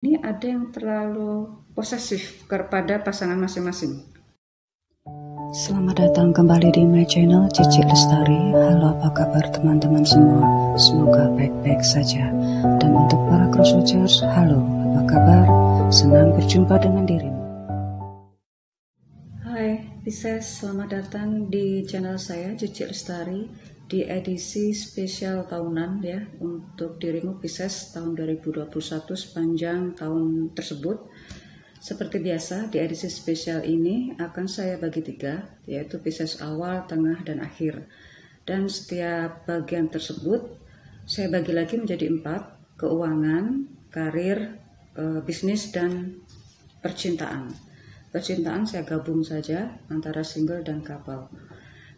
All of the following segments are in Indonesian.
Ini ada yang terlalu posesif kepada pasangan masing-masing. Selamat datang kembali di my channel Cici Lestari. Halo, apa kabar teman-teman semua? Semoga baik-baik saja. Dan untuk para crosswatchers, halo, apa kabar? Senang berjumpa dengan dirimu. Hai Pisces, selamat datang di channel saya Cici Lestari di edisi spesial tahunan ya untuk dirimu Pisces tahun 2021 sepanjang tahun tersebut. Seperti biasa di edisi spesial ini akan saya bagi 3, yaitu Pisces awal, tengah, dan akhir. Dan setiap bagian tersebut saya bagi lagi menjadi 4, keuangan, karir, bisnis, dan percintaan. Percintaan saya gabung saja antara single dan couple.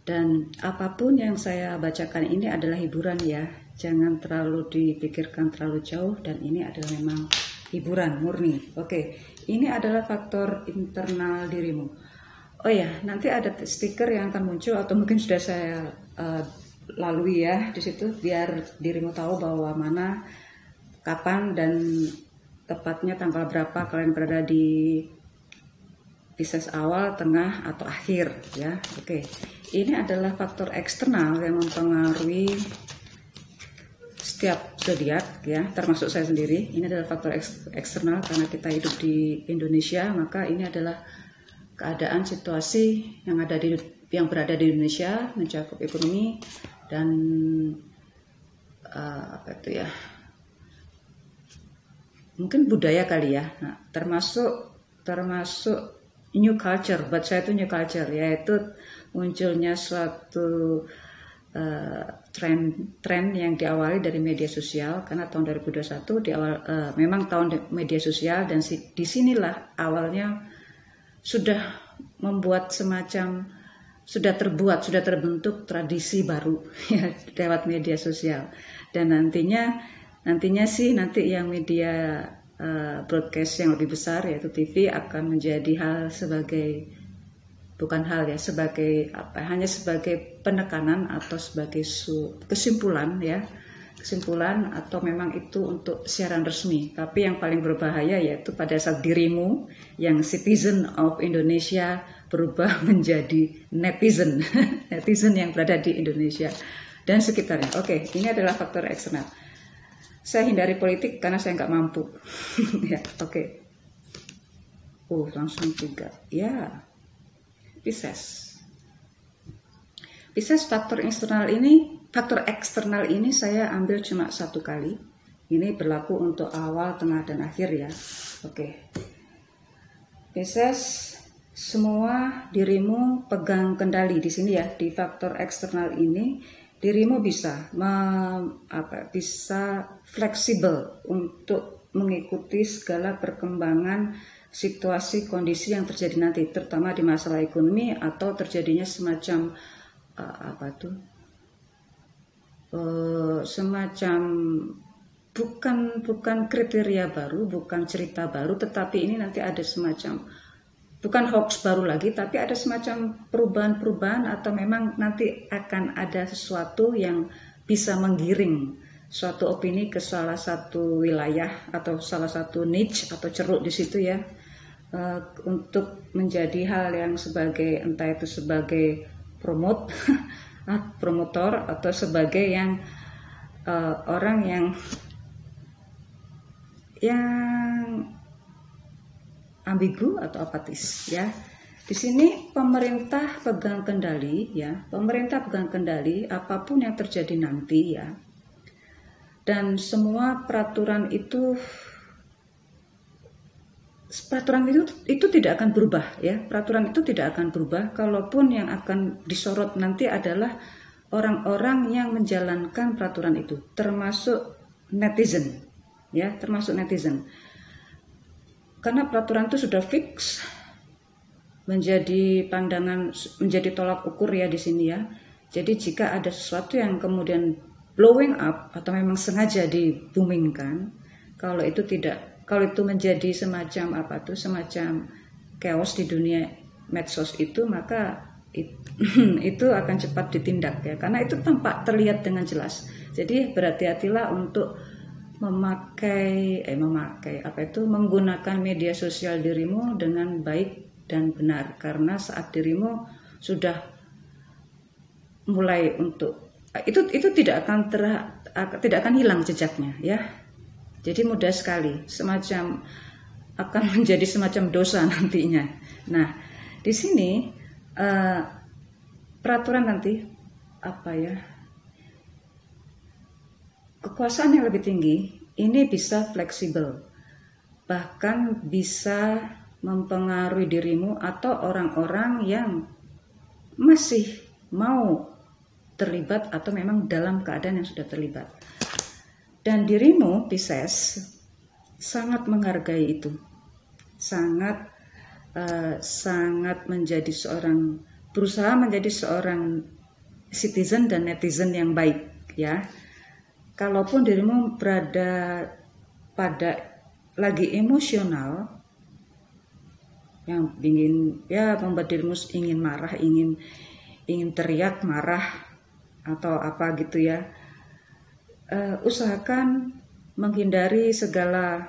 Dan apapun yang saya bacakan ini adalah hiburan ya, jangan terlalu dipikirkan terlalu jauh, dan ini adalah memang hiburan murni. Oke, ini adalah faktor internal dirimu. Oh ya, nanti ada stiker yang akan muncul atau mungkin sudah saya lalui ya di situ, biar dirimu tahu bahwa mana, kapan, dan tepatnya tanggal berapa kalian berada di Pisces awal, tengah, atau akhir ya. Oke, ini adalah faktor eksternal yang mempengaruhi setiap zodiak ya, termasuk saya sendiri. Ini adalah faktor eksternal karena kita hidup di Indonesia, maka ini adalah keadaan situasi yang berada di Indonesia, mencakup ekonomi dan mungkin budaya kali ya. Nah, termasuk new culture, buat saya itu new culture, yaitu munculnya suatu tren yang diawali dari media sosial, karena tahun 2021 memang tahun media sosial, dan disinilah awalnya sudah membuat sudah terbentuk tradisi baru ya lewat media sosial. Dan nantinya sih yang media broadcast yang lebih besar yaitu TV akan menjadi hanya sebagai penekanan atau sebagai kesimpulan atau memang itu untuk siaran resmi. Tapi yang paling berbahaya yaitu pada saat dirimu yang citizen of Indonesia berubah menjadi netizen netizen yang berada di Indonesia dan sekitarnya. Oke, ini adalah faktor eksternal. Saya hindari politik karena saya nggak mampu. Ya, oke. Langsung 3. Ya, Pisces faktor eksternal ini saya ambil cuma 1 kali. Ini berlaku untuk awal, tengah, dan akhir ya. Oke. Pisces, semua dirimu pegang kendali di sini ya, di faktor eksternal ini. Dirimu bisa fleksibel untuk mengikuti segala perkembangan situasi kondisi yang terjadi nanti, terutama di masalah ekonomi atau terjadinya semacam bukan kriteria baru, bukan cerita baru, tetapi ini nanti ada semacam bukan hoax baru lagi, tapi ada semacam perubahan-perubahan, atau memang nanti akan ada sesuatu yang bisa menggiring suatu opini ke salah satu wilayah atau salah satu niche atau ceruk di situ ya, untuk menjadi hal yang sebagai, entah itu sebagai promotor atau sebagai yang orang yang ambigu atau apatis ya. Di sini pemerintah pegang kendali ya. Pemerintah pegang kendali apapun yang terjadi nanti ya. Dan semua peraturan itu tidak akan berubah ya. Peraturan itu tidak akan berubah, kalaupun yang akan disorot nanti adalah orang-orang yang menjalankan peraturan itu, termasuk netizen ya, karena peraturan itu sudah fix menjadi tolak ukur ya di sini ya. Jadi jika ada sesuatu yang kemudian blowing up atau memang sengaja di-boomingkan, kalau itu menjadi semacam chaos di dunia medsos itu, maka itu akan cepat ditindak ya, karena itu tampak terlihat dengan jelas. Jadi berhati-hatilah untuk menggunakan media sosial dirimu dengan baik dan benar, karena saat dirimu sudah mulai untuk itu tidak akan hilang jejaknya ya. Jadi mudah sekali, akan menjadi semacam dosa nantinya. Nah, di sini peraturan nanti kekuasaan yang lebih tinggi ini bisa fleksibel, bahkan bisa mempengaruhi dirimu atau orang-orang yang masih mau terlibat atau memang dalam keadaan yang sudah terlibat. Dan dirimu, Pisces, sangat menghargai itu, sangat berusaha menjadi seorang citizen dan netizen yang baik ya. Kalaupun dirimu berada pada lagi emosional yang membuat dirimu ingin marah, ingin teriak, marah atau apa gitu ya, usahakan menghindari segala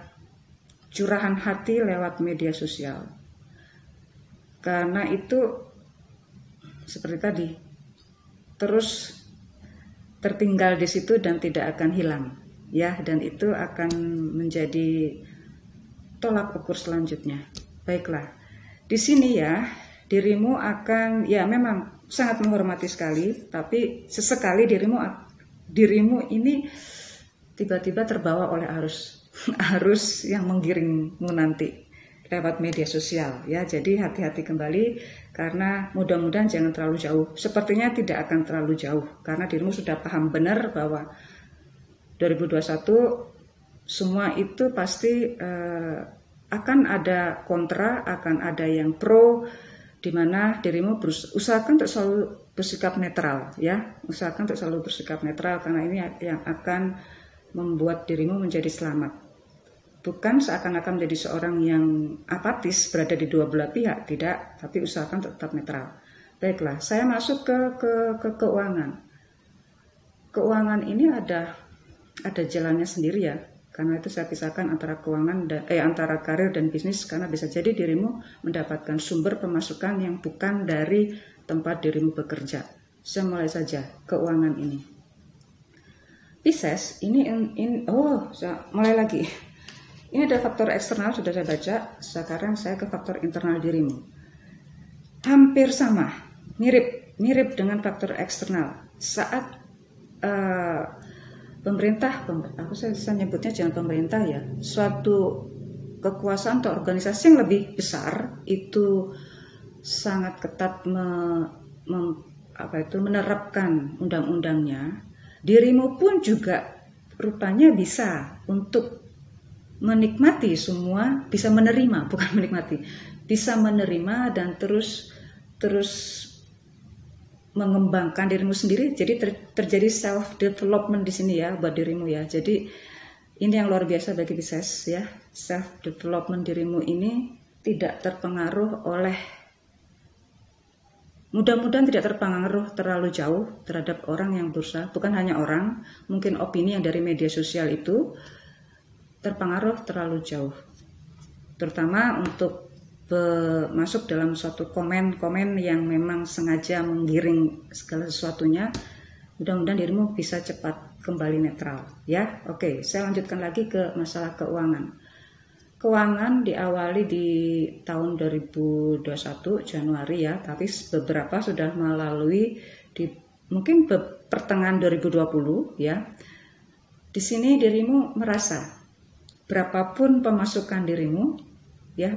curahan hati lewat media sosial, karena itu seperti tadi terus tertinggal di situ dan tidak akan hilang ya, dan itu akan menjadi tolak ukur selanjutnya. Baiklah, di sini ya dirimu akan memang sangat menghormati sekali, tapi sesekali dirimu ini tiba-tiba terbawa oleh arus yang menggiringmu nanti lewat media sosial ya. Jadi hati-hati kembali, karena mudah-mudahan jangan terlalu jauh. Sepertinya tidak akan terlalu jauh, karena dirimu sudah paham benar bahwa 2021 semua itu pasti akan ada kontra, akan ada yang pro, di mana dirimu usahakan untuk selalu bersikap netral ya. Usahakan untuk selalu bersikap netral, karena ini yang akan membuat dirimu menjadi selamat. Bukan seakan-akan menjadi seorang yang apatis berada di dua belah pihak, tidak, tapi usahakan tetap netral. Baiklah, saya masuk ke keuangan. Keuangan ini ada jalannya sendiri ya, karena itu saya pisahkan antara antara karir dan bisnis, karena bisa jadi dirimu mendapatkan sumber pemasukan yang bukan dari tempat dirimu bekerja. Saya mulai saja keuangan ini. Pisces saya mulai lagi. Ini ada faktor eksternal, sudah saya baca. Sekarang saya ke faktor internal dirimu. Hampir sama, mirip dengan faktor eksternal. Saat pemerintah, saya nyebutnya jangan pemerintah ya, suatu kekuasaan atau organisasi yang lebih besar itu sangat ketat menerapkan undang-undangnya. Dirimu pun juga rupanya bisa untuk menikmati semua, bisa menerima, bukan menikmati, bisa menerima dan terus mengembangkan dirimu sendiri. Jadi terjadi self development di sini ya buat dirimu ya. Jadi ini yang luar biasa bagi Pisces ya. Self development dirimu ini tidak terpengaruh oleh, mudah-mudahan tidak terpengaruh terlalu jauh terhadap orang yang berusaha, bukan hanya orang, mungkin opini yang dari media sosial itu terpengaruh terlalu jauh, terutama untuk masuk dalam suatu komen yang memang sengaja menggiring segala sesuatunya. Mudah-mudahan dirimu bisa cepat kembali netral ya. Oke, saya lanjutkan lagi ke masalah keuangan. Keuangan diawali di tahun 2021 Januari ya, tapi beberapa sudah melalui di mungkin pertengahan 2020 ya. Di sini dirimu merasa berapapun pemasukan dirimu ya,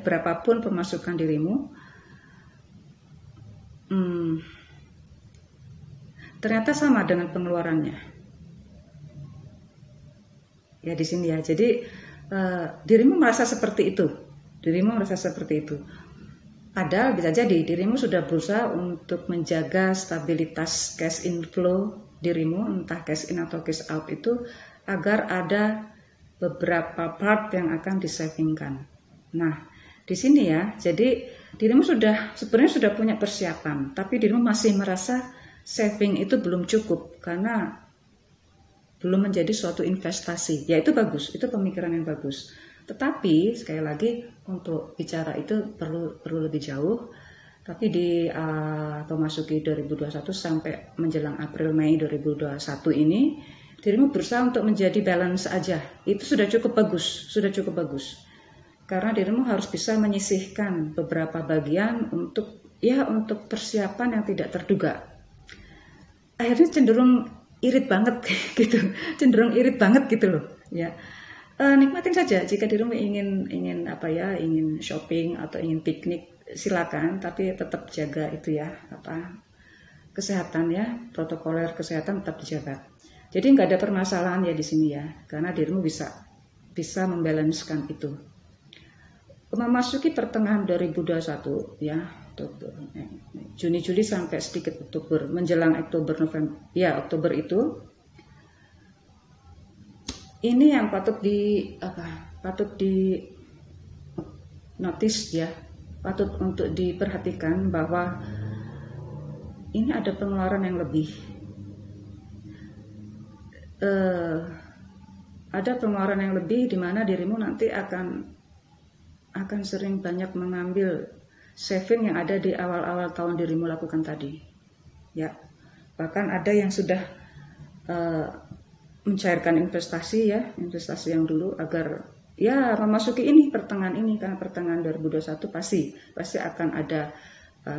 ternyata sama dengan pengeluarannya ya di sini ya. Jadi dirimu merasa seperti itu, padahal bisa jadi dirimu sudah berusaha untuk menjaga stabilitas cash inflow dirimu, entah cash in atau cash out itu, agar ada beberapa part yang akan disavingkan. Nah, di sini ya, jadi dirimu sebenarnya sudah punya persiapan, tapi dirimu masih merasa saving itu belum cukup, karena belum menjadi suatu investasi. Ya itu bagus, itu pemikiran yang bagus. Tetapi sekali lagi untuk bicara itu perlu lebih jauh. Tapi di memasuki 2021 sampai menjelang April Mei 2021 ini, dirimu berusaha untuk menjadi balance aja. Itu sudah cukup bagus. Karena dirimu harus bisa menyisihkan beberapa bagian untuk persiapan yang tidak terduga. Akhirnya cenderung irit banget gitu loh, ya. Nikmatin saja jika dirimu ingin shopping atau ingin piknik, silakan, tapi tetap jaga itu ya, kesehatan ya, protokoler kesehatan tetap dijaga. Jadi nggak ada permasalahan ya di sini ya, karena dirimu bisa membalancekan itu. Memasuki pertengahan 2021 ya, Juni Juli sampai sedikit Oktober, menjelang Oktober November ya, Oktober itu ini yang patut di notice ya, patut untuk diperhatikan bahwa ini ada pengeluaran yang lebih, di mana dirimu nanti akan sering banyak mengambil saving yang ada di awal-awal tahun dirimu lakukan tadi ya. Bahkan ada yang sudah mencairkan investasi yang dulu agar ya memasuki pertengahan ini, karena pertengahan 2021 pasti akan ada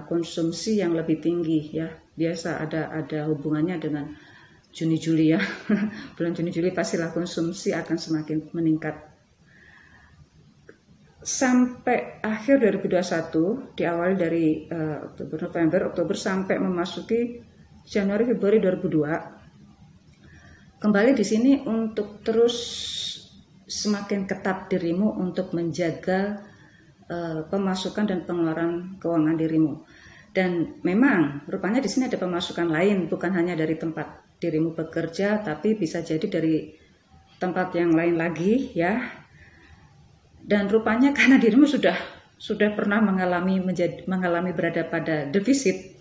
konsumsi yang lebih tinggi ya. Biasa ada hubungannya dengan Juni Juli ya. Bulan Juni Juli pastilah konsumsi akan semakin meningkat. Sampai akhir 2021, diawali dari Oktober sampai memasuki Januari Februari 2002. Kembali di sini untuk terus semakin ketat dirimu untuk menjaga pemasukan dan pengeluaran keuangan dirimu. Dan memang rupanya di sini ada pemasukan lain, bukan hanya dari tempat dirimu bekerja, tapi bisa jadi dari tempat yang lain lagi ya. Dan rupanya karena dirimu sudah pernah mengalami berada pada defisit.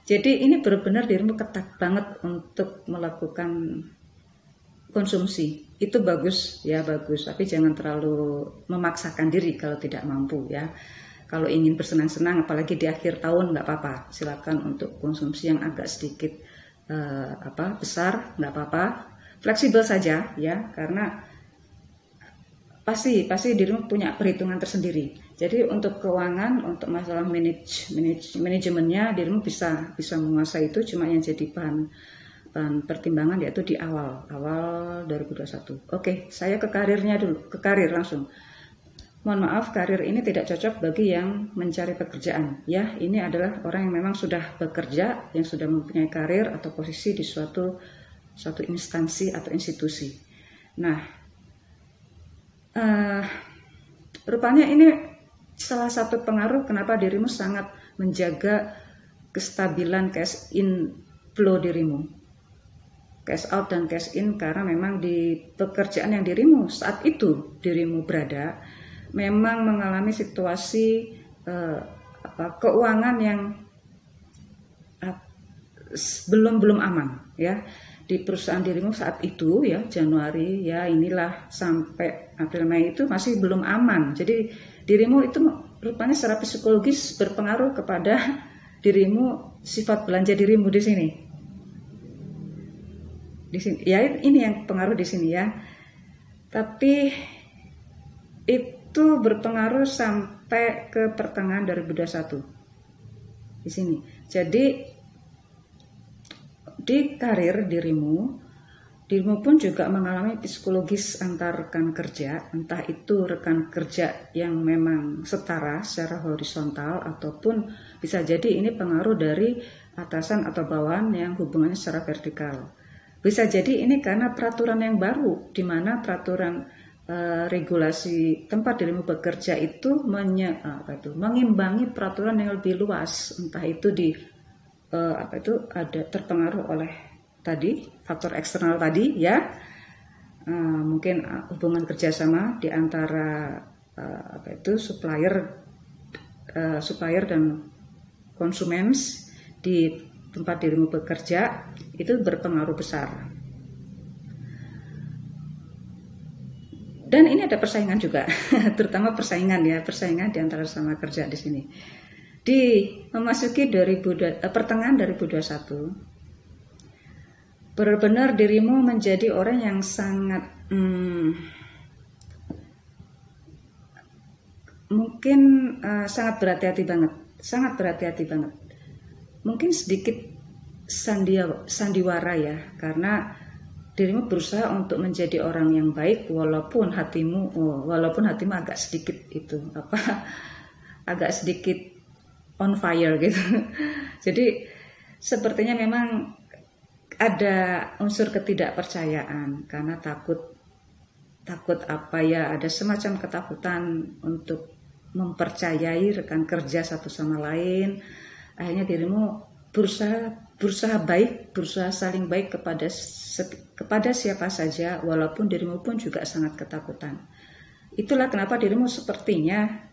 Jadi ini benar-benar dirimu ketat banget untuk melakukan konsumsi. Itu bagus, tapi jangan terlalu memaksakan diri kalau tidak mampu ya. Kalau ingin bersenang-senang, apalagi di akhir tahun, nggak apa-apa. Silakan untuk konsumsi yang agak sedikit besar, nggak apa-apa. Fleksibel saja ya, karena pasti dirimu punya perhitungan tersendiri. Jadi untuk keuangan, untuk masalah manajemennya, dirimu bisa menguasai itu. Cuma yang jadi bahan pertimbangan yaitu di awal 2021. Oke, saya ke karir langsung. Mohon maaf, karir ini tidak cocok bagi yang mencari pekerjaan. Ya, ini adalah orang yang memang sudah bekerja, yang sudah mempunyai karir atau posisi di suatu instansi atau institusi. Nah, rupanya ini salah satu pengaruh kenapa dirimu sangat menjaga kestabilan cash in flow dirimu, cash out dan cash in, karena memang di pekerjaan yang dirimu saat itu dirimu berada memang mengalami situasi keuangan yang belum aman ya. Di perusahaan dirimu saat itu ya, Januari ya, inilah sampai April Mei itu masih belum aman. Jadi dirimu itu rupanya secara psikologis berpengaruh kepada dirimu, sifat belanja dirimu di sini. Ya, ini yang pengaruh di sini ya. Tapi itu berpengaruh sampai ke pertengahan 2021 di sini. Jadi di karir dirimu pun juga mengalami psikologis antar rekan kerja, entah itu rekan kerja yang memang setara secara horizontal, ataupun bisa jadi ini pengaruh dari atasan atau bawahan yang hubungannya secara vertikal. Bisa jadi ini karena peraturan yang baru, di mana peraturan regulasi tempat dirimu bekerja itu mengimbangi peraturan yang lebih luas, entah itu ada terpengaruh oleh tadi faktor eksternal tadi ya, mungkin hubungan kerjasama di antara supplier dan konsumen di tempat dirimu bekerja itu berpengaruh besar Dan ini ada persaingan juga, terutama persaingan di antara sama kerja di sini. Di memasuki pertengahan 2021, benar-benar dirimu menjadi orang yang sangat mungkin sangat berhati-hati banget. Mungkin sedikit sandiwara ya, karena dirimu berusaha untuk menjadi orang yang baik walaupun hatimu agak sedikit on fire gitu. Jadi sepertinya memang ada unsur ketidakpercayaan karena takut ada semacam ketakutan untuk mempercayai rekan kerja satu sama lain. Akhirnya dirimu berusaha saling baik kepada siapa saja, walaupun dirimu pun juga sangat ketakutan. Itulah kenapa dirimu sepertinya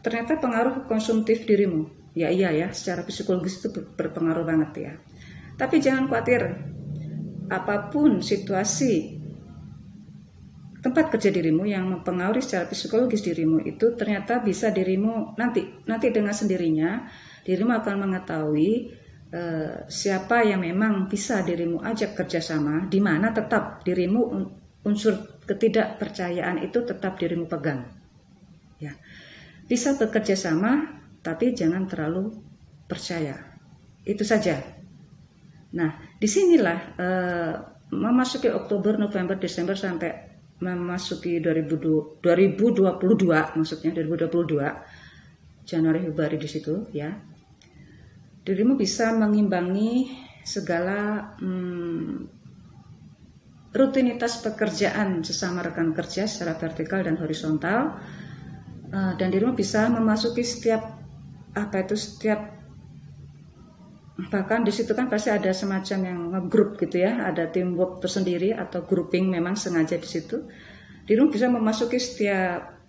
ternyata pengaruh konsumtif dirimu. Ya secara psikologis itu berpengaruh banget ya. Tapi jangan khawatir, apapun situasi tempat kerja dirimu yang mempengaruhi secara psikologis dirimu itu, ternyata bisa dirimu nanti dengan sendirinya dirimu akan mengetahui siapa yang memang bisa dirimu ajak kerjasama, di mana tetap dirimu unsur ketidakpercayaan itu tetap dirimu pegang. Ya, bisa bekerja sama, tapi jangan terlalu percaya. Itu saja. Nah, disinilah memasuki Oktober, November, Desember sampai memasuki 2022, maksudnya 2022 Januari Februari di situ ya, dirimu bisa mengimbangi segala rutinitas pekerjaan sesama rekan kerja secara vertikal dan horizontal, dan dirimu bisa memasuki bahkan di situ kan pasti ada semacam yang ngegrup gitu ya, ada teamwork tersendiri atau grouping memang sengaja di situ. Dirimu bisa memasuki setiap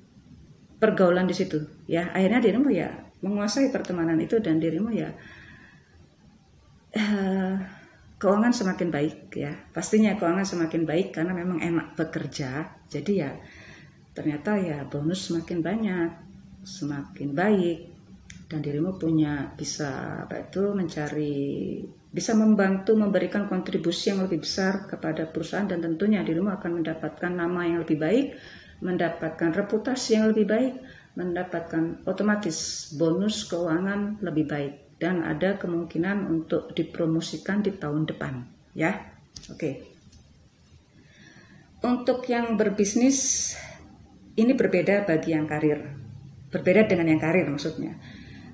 pergaulan di situ ya. Akhirnya dirimu ya menguasai pertemanan itu, dan dirimu ya keuangan semakin baik ya. Pastinya keuangan semakin baik karena memang enak bekerja. Jadi ya ternyata ya bonus semakin banyak, semakin baik. Dan dirimu bisa membantu memberikan kontribusi yang lebih besar kepada perusahaan, dan tentunya dirimu akan mendapatkan nama yang lebih baik, mendapatkan reputasi yang lebih baik, mendapatkan otomatis bonus keuangan lebih baik, dan ada kemungkinan untuk dipromosikan di tahun depan ya. Oke. Untuk yang berbisnis ini berbeda bagi yang karir. Berbeda dengan yang karir maksudnya.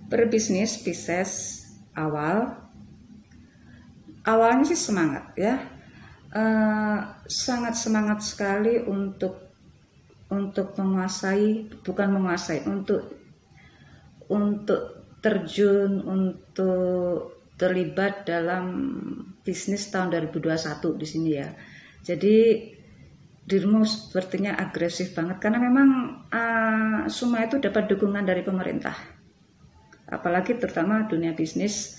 Berbisnis Pisces awalnya sih semangat ya, sangat semangat sekali untuk terjun, untuk terlibat dalam bisnis tahun 2021 di sini ya. Jadi dirimu sepertinya agresif banget karena memang semua itu dapat dukungan dari pemerintah. Apalagi terutama dunia bisnis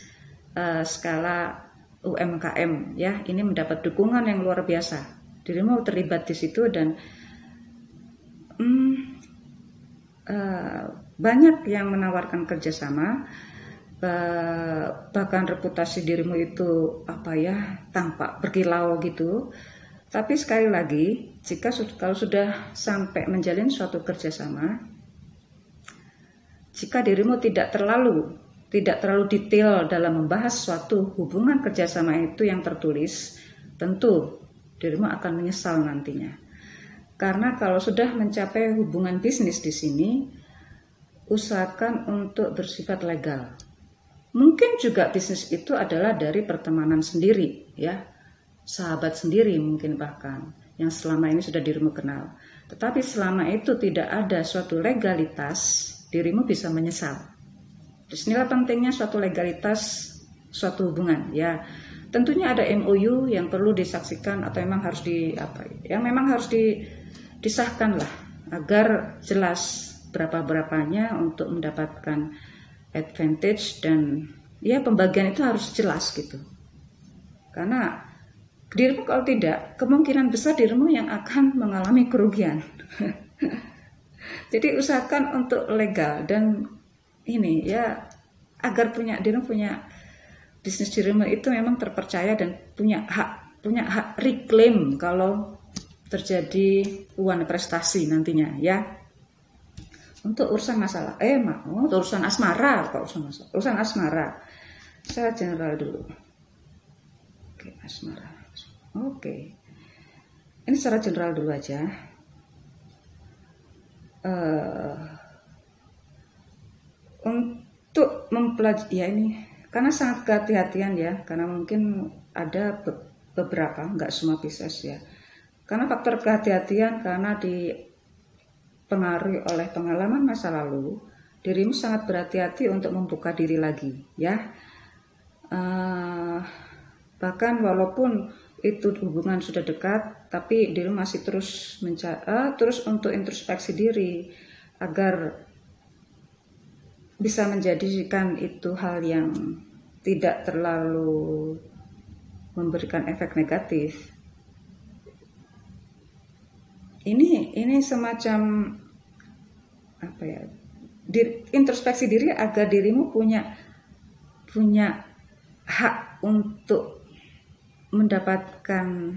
skala UMKM ya, ini mendapat dukungan yang luar biasa. Dirimu terlibat di situ, dan banyak yang menawarkan kerjasama, bahkan reputasi dirimu itu tampak berkilau gitu. Tapi sekali lagi, kalau sudah sampai menjalin suatu kerjasama, jika dirimu tidak terlalu detail dalam membahas suatu hubungan kerjasama itu yang tertulis, tentu dirimu akan menyesal nantinya. Karena kalau sudah mencapai hubungan bisnis di sini, usahakan untuk bersifat legal. Mungkin juga bisnis itu adalah dari pertemanan sendiri, ya, sahabat sendiri mungkin bahkan yang selama ini sudah dirimu kenal. Tetapi selama itu tidak ada suatu legalitas, dirimu bisa menyesal. Disinilah pentingnya suatu legalitas suatu hubungan ya. Tentunya ada MOU yang perlu disaksikan atau memang harus disahkan lah, agar jelas berapa-berapanya untuk mendapatkan advantage, dan ya pembagian itu harus jelas gitu. Karena Dirimu kalau tidak, kemungkinan besar dirimu yang akan mengalami kerugian. Jadi usahakan untuk legal dan ini ya, agar dirimu punya bisnis dirimu itu memang terpercaya dan punya hak reclaim kalau terjadi uang prestasi nantinya ya. Untuk urusan masalah urusan asmara, urusan asmara saya general dulu. Oke, asmara. Oke, ini secara general dulu aja. Untuk mempelajari ya, ini karena sangat kehati-hatian ya, karena mungkin ada beberapa, nggak semua Pisces ya, karena faktor kehati-hatian, karena dipengaruhi oleh pengalaman masa lalu, dirimu sangat berhati-hati untuk membuka diri lagi ya. Bahkan walaupun itu hubungan sudah dekat, tapi dirimu masih terus untuk introspeksi diri agar bisa menjadikan itu hal yang tidak terlalu memberikan efek negatif. Ini semacam apa ya? Introspeksi diri agar dirimu punya hak untuk mendapatkan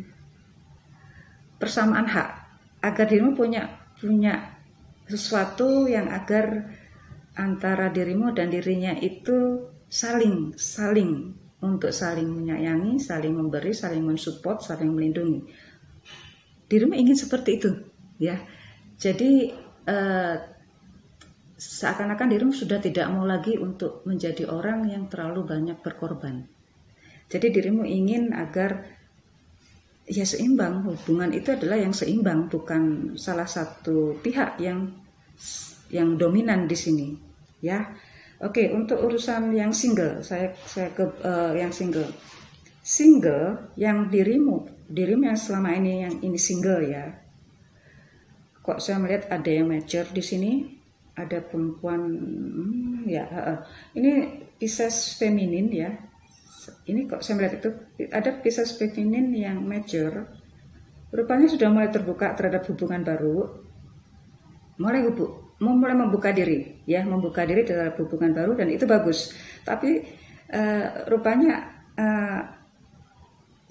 persamaan hak, agar dirimu punya sesuatu yang agar antara dirimu dan dirinya itu saling untuk saling menyayangi, saling memberi, saling mensupport, saling melindungi. Dirimu ingin seperti itu ya. Jadi seakan-akan dirimu sudah tidak mau lagi untuk menjadi orang yang terlalu banyak berkorban. Jadi dirimu ingin agar ya seimbang, hubungan itu adalah yang seimbang, bukan salah satu pihak yang dominan di sini ya. Oke, untuk urusan yang single, saya ke yang single yang dirimu yang selama ini yang ini single ya. Kok saya melihat ada yang mature di sini, ada perempuan ini Pisces feminin ya. Ini kok saya melihat itu ada Pisces feminin yang mature, rupanya sudah mulai terbuka terhadap hubungan baru, mulai membuka diri ya, membuka diri terhadap hubungan baru, dan itu bagus. Tapi rupanya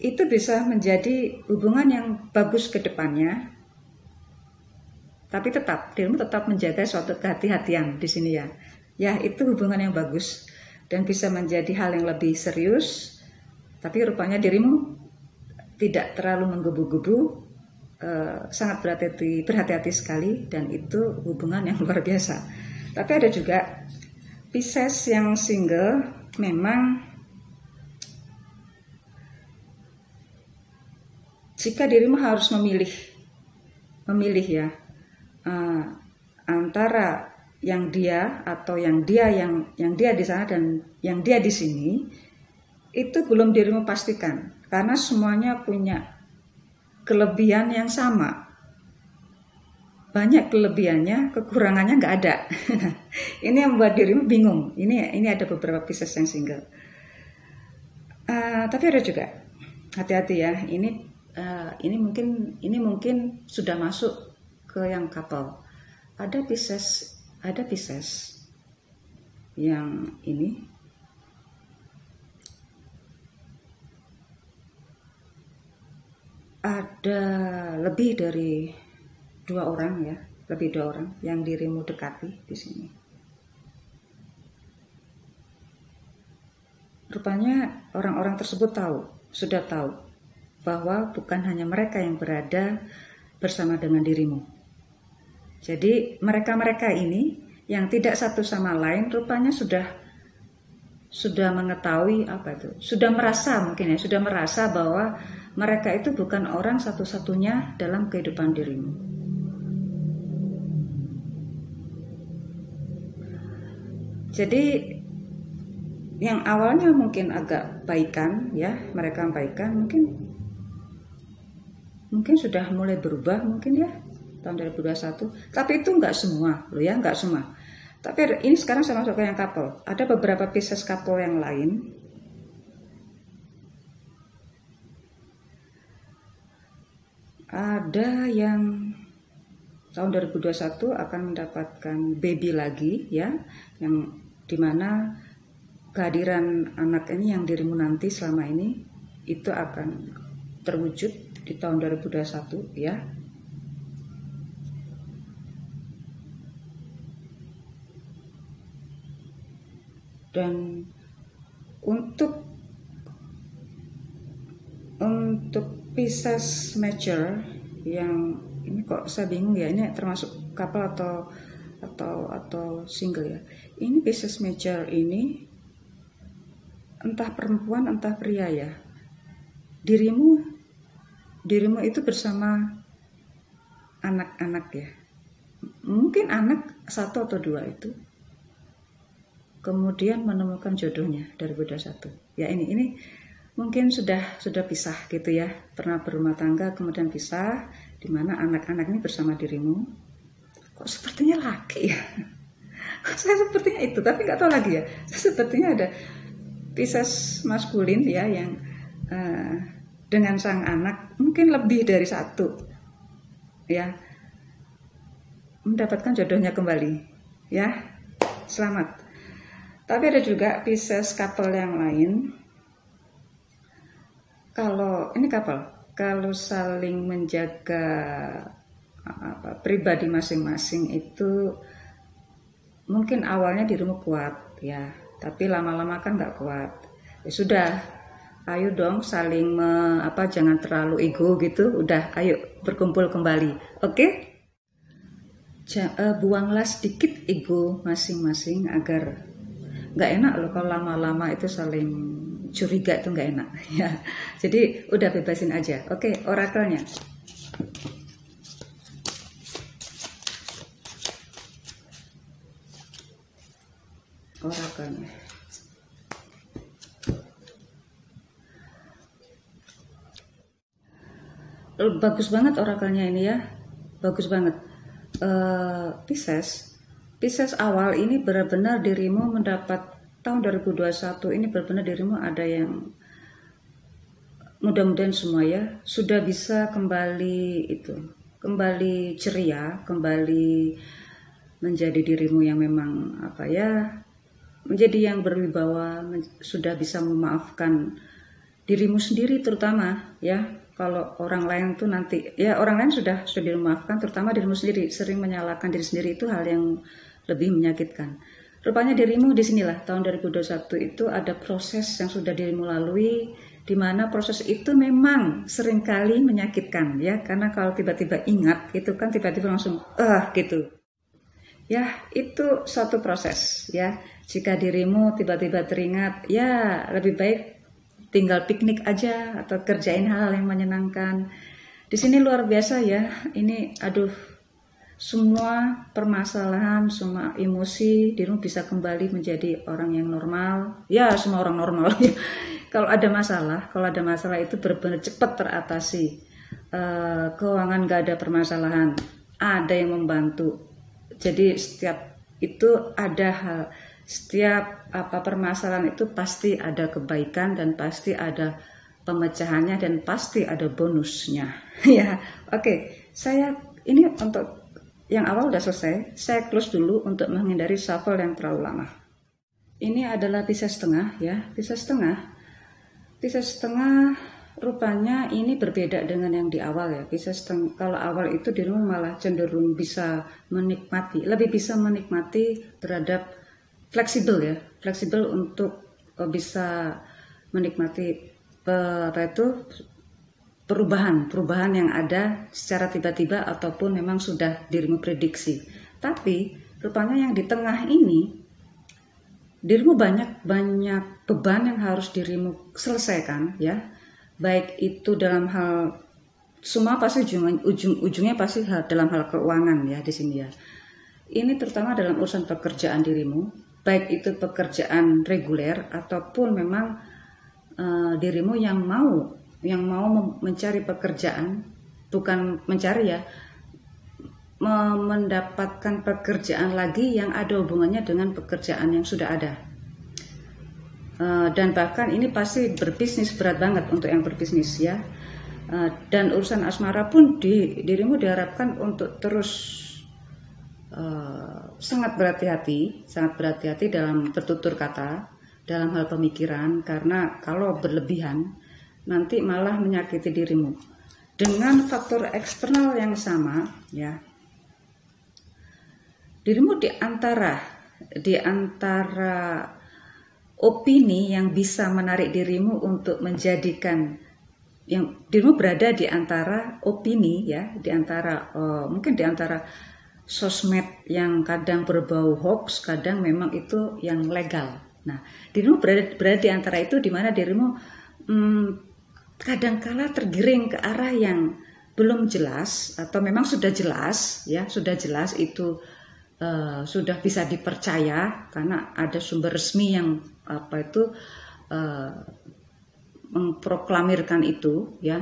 itu bisa menjadi hubungan yang bagus ke depannya. Tapi dirimu tetap menjaga suatu kehati-hatian di sini ya. Ya, itu hubungan yang bagus dan bisa menjadi hal yang lebih serius. Tapi rupanya dirimu tidak terlalu menggebu-gebu, sangat berhati-hati sekali, dan itu hubungan yang luar biasa. Tapi ada juga Pisces yang single, memang jika dirimu harus memilih ya, antara yang dia atau yang dia di sana dan yang dia di sini, itu belum dirimu pastikan, karena semuanya punya kelebihan yang sama. Banyak kelebihannya, kekurangannya nggak ada. Ini yang membuat dirimu bingung. Ini ada beberapa Pisces yang single. Tapi ada juga, hati-hati ya. Ini mungkin sudah masuk ke yang couple. Ada Pisces yang ini ada lebih dari 2 orang ya, lebih 2 orang yang dirimu dekati di sini. Rupanya orang-orang tersebut sudah tahu bahwa bukan hanya mereka yang berada bersama dengan dirimu. Jadi mereka ini yang tidak satu sama lain rupanya sudah mengetahui sudah merasa bahwa mereka itu bukan orang satu-satunya dalam kehidupan dirimu. Jadi yang awalnya mungkin agak baikan ya, mereka baikan, mungkin sudah mulai berubah mungkin ya tahun 2021. Tapi itu nggak semua loh ya, nggak semua. Tapi ini sekarang saya masuk ke yang couple. Ada beberapa Pisces couple yang lain ada yang tahun 2021 akan mendapatkan baby lagi ya, yang dimana kehadiran anak ini yang dirimu nanti selama ini itu akan terwujud di tahun 2021 ya. Dan untuk Pisces Major yang ini kok saya bingung ya, ini termasuk couple atau single ya. Ini Pisces Major ini entah perempuan entah pria ya. Dirimu itu bersama anak-anak ya. Mungkin anak 1 atau 2 itu. Kemudian menemukan jodohnya 2021. Ya ini mungkin sudah pisah gitu ya. Pernah berumah tangga kemudian pisah, di mana anak-anak ini bersama dirimu. Kok sepertinya laki ya? Saya sepertinya itu, tapi nggak tahu lagi ya. Sepertinya ada Pisces maskulin ya yang dengan sang anak mungkin lebih dari 1 ya, mendapatkan jodohnya kembali ya. Selamat. Tapi ada juga Pisces couple yang lain. Kalau ini couple, kalau saling menjaga pribadi masing-masing itu mungkin awalnya dirimu kuat ya, tapi lama-lama kan nggak kuat. Ya sudah, ayo dong saling jangan terlalu ego gitu. Udah, ayo berkumpul kembali. Oke? Buanglah sedikit ego masing-masing agar nggak enak loh kalau lama-lama itu saling curiga, itu nggak enak ya. Jadi udah bebasin aja. Oke, orakelnya. Orakelnya. Bagus banget orakelnya ini ya. Bagus banget. Pisces awal ini benar-benar dirimu mendapat tahun 2021 ini benar-benar dirimu ada yang mudah-mudahan semua ya sudah bisa kembali ceria, kembali menjadi dirimu yang memang menjadi yang berwibawa, sudah bisa memaafkan dirimu sendiri terutama ya. Kalau orang lain tuh nanti ya, orang lain sudah dimaafkan, terutama dirimu sendiri. Sering menyalahkan diri sendiri itu hal yang lebih menyakitkan. Rupanya dirimu di sinilah tahun 2021 itu ada proses yang sudah dirimu lalui, di mana proses itu memang seringkali menyakitkan ya, karena kalau tiba-tiba ingat itu kan tiba-tiba langsung gitu. Ya, itu suatu proses ya. Jika dirimu tiba-tiba teringat, ya lebih baik tinggal piknik aja atau kerjain hal yang menyenangkan. Di sini luar biasa ya. Ini semua permasalahan, semua emosi dirimu bisa kembali menjadi orang yang normal. Ya, semua orang normal. Kalau ada masalah itu benar-benar cepat teratasi. Keuangan gak ada permasalahan, ada yang membantu. Jadi setiap permasalahan itu pasti ada kebaikan dan pasti ada pemecahannya dan pasti ada bonusnya. Ya, oke. Saya ini untuk yang awal udah selesai. Saya close dulu untuk menghindari shuffle yang terlalu lama. Ini adalah Pisces tengah ya. Pisces tengah rupanya ini berbeda dengan yang di awal ya. Pisces tengah, kalau awal itu dirimu malah cenderung bisa menikmati, lebih bisa menikmati terhadap fleksibel untuk bisa menikmati perubahan yang ada secara tiba-tiba ataupun memang sudah dirimu prediksi. Tapi rupanya yang di tengah ini dirimu banyak beban yang harus dirimu selesaikan ya, baik itu dalam hal semua pasti ujungnya pasti dalam hal keuangan ya di sini ya. Ini terutama dalam urusan pekerjaan dirimu, baik itu pekerjaan reguler ataupun memang dirimu yang mau mencari pekerjaan, bukan mencari ya, mendapatkan pekerjaan lagi yang ada hubungannya dengan pekerjaan yang sudah ada. Dan bahkan ini pasti berbisnis, berat banget untuk yang berbisnis ya. Dan urusan asmara pun dirimu diharapkan untuk terus sangat berhati-hati dalam bertutur kata, dalam hal pemikiran, karena kalau berlebihan nanti malah menyakiti dirimu. Dengan faktor eksternal yang sama, ya, dirimu di antara opini yang bisa menarik dirimu untuk menjadikan yang dirimu berada di antara opini, ya, mungkin di antara sosmed yang kadang berbau hoax, kadang memang itu yang legal. Nah, dirimu berada di antara itu, di mana dirimu kadangkala tergiring ke arah yang belum jelas atau memang sudah jelas, ya, itu sudah bisa dipercaya karena ada sumber resmi yang memproklamirkan itu, ya,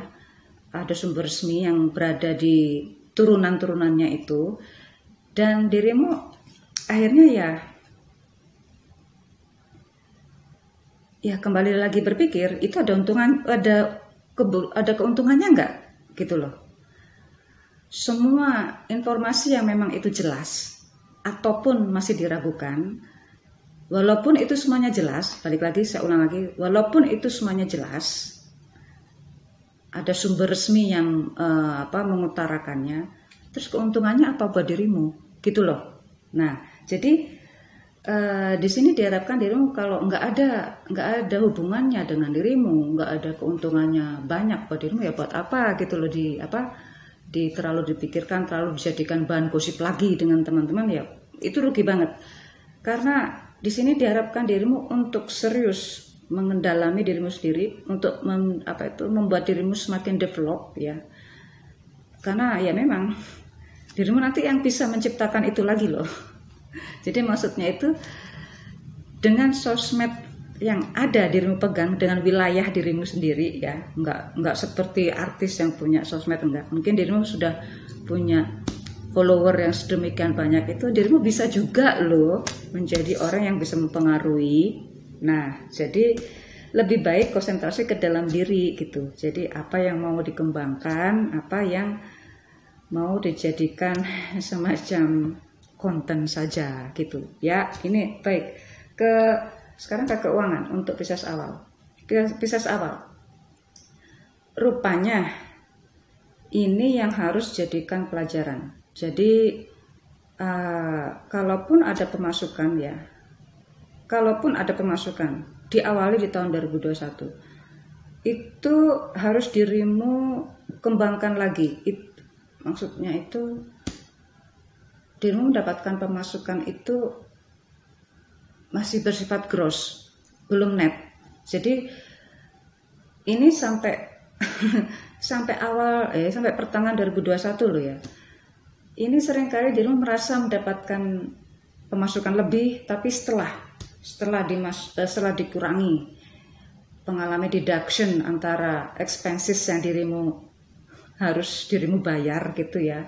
ada sumber resmi yang berada di turunan-turunannya itu, dan dirimu akhirnya ya kembali lagi berpikir itu ada keuntungannya enggak gitu loh. Semua informasi yang memang itu jelas ataupun masih diragukan, walaupun itu semuanya jelas, balik lagi saya ulang lagi, walaupun itu semuanya jelas, ada sumber resmi yang mengutarakannya, terus keuntungannya apa buat dirimu, gitu loh. Nah, jadi di sini diharapkan dirimu kalau nggak ada hubungannya dengan dirimu, nggak ada keuntungannya banyak buat dirimu, ya buat apa gitu loh, terlalu dipikirkan, terlalu dijadikan bahan gosip lagi dengan teman-teman, ya itu rugi banget. Karena di sini diharapkan dirimu untuk serius mengendalami dirimu sendiri, untuk membuat dirimu semakin develop, ya. Karena ya memang dirimu nanti yang bisa menciptakan itu lagi loh. Jadi maksudnya itu dengan sosmed yang ada dirimu pegang, dengan wilayah dirimu sendiri, ya, nggak seperti artis yang punya sosmed, enggak. Mungkin dirimu sudah punya follower yang sedemikian banyak, itu dirimu bisa juga loh menjadi orang yang bisa mempengaruhi. Nah, jadi lebih baik konsentrasi ke dalam diri gitu. Jadi apa yang mau dikembangkan, apa yang mau dijadikan semacam konten saja gitu, ya. Ini baik. Sekarang ke keuangan untuk Pisces awal. Pisces awal, rupanya ini yang harus jadikan pelajaran. Jadi kalaupun ada pemasukan, ya, diawali di tahun 2021, itu harus dirimu kembangkan lagi. Maksudnya itu dirimu mendapatkan pemasukan itu masih bersifat gross, belum net. Jadi ini sampai sampai pertengahan 2021 loh, ya. Ini seringkali dirimu merasa mendapatkan pemasukan lebih, tapi setelah dikurangi, mengalami deduction antara expenses yang harus dirimu bayar gitu, ya.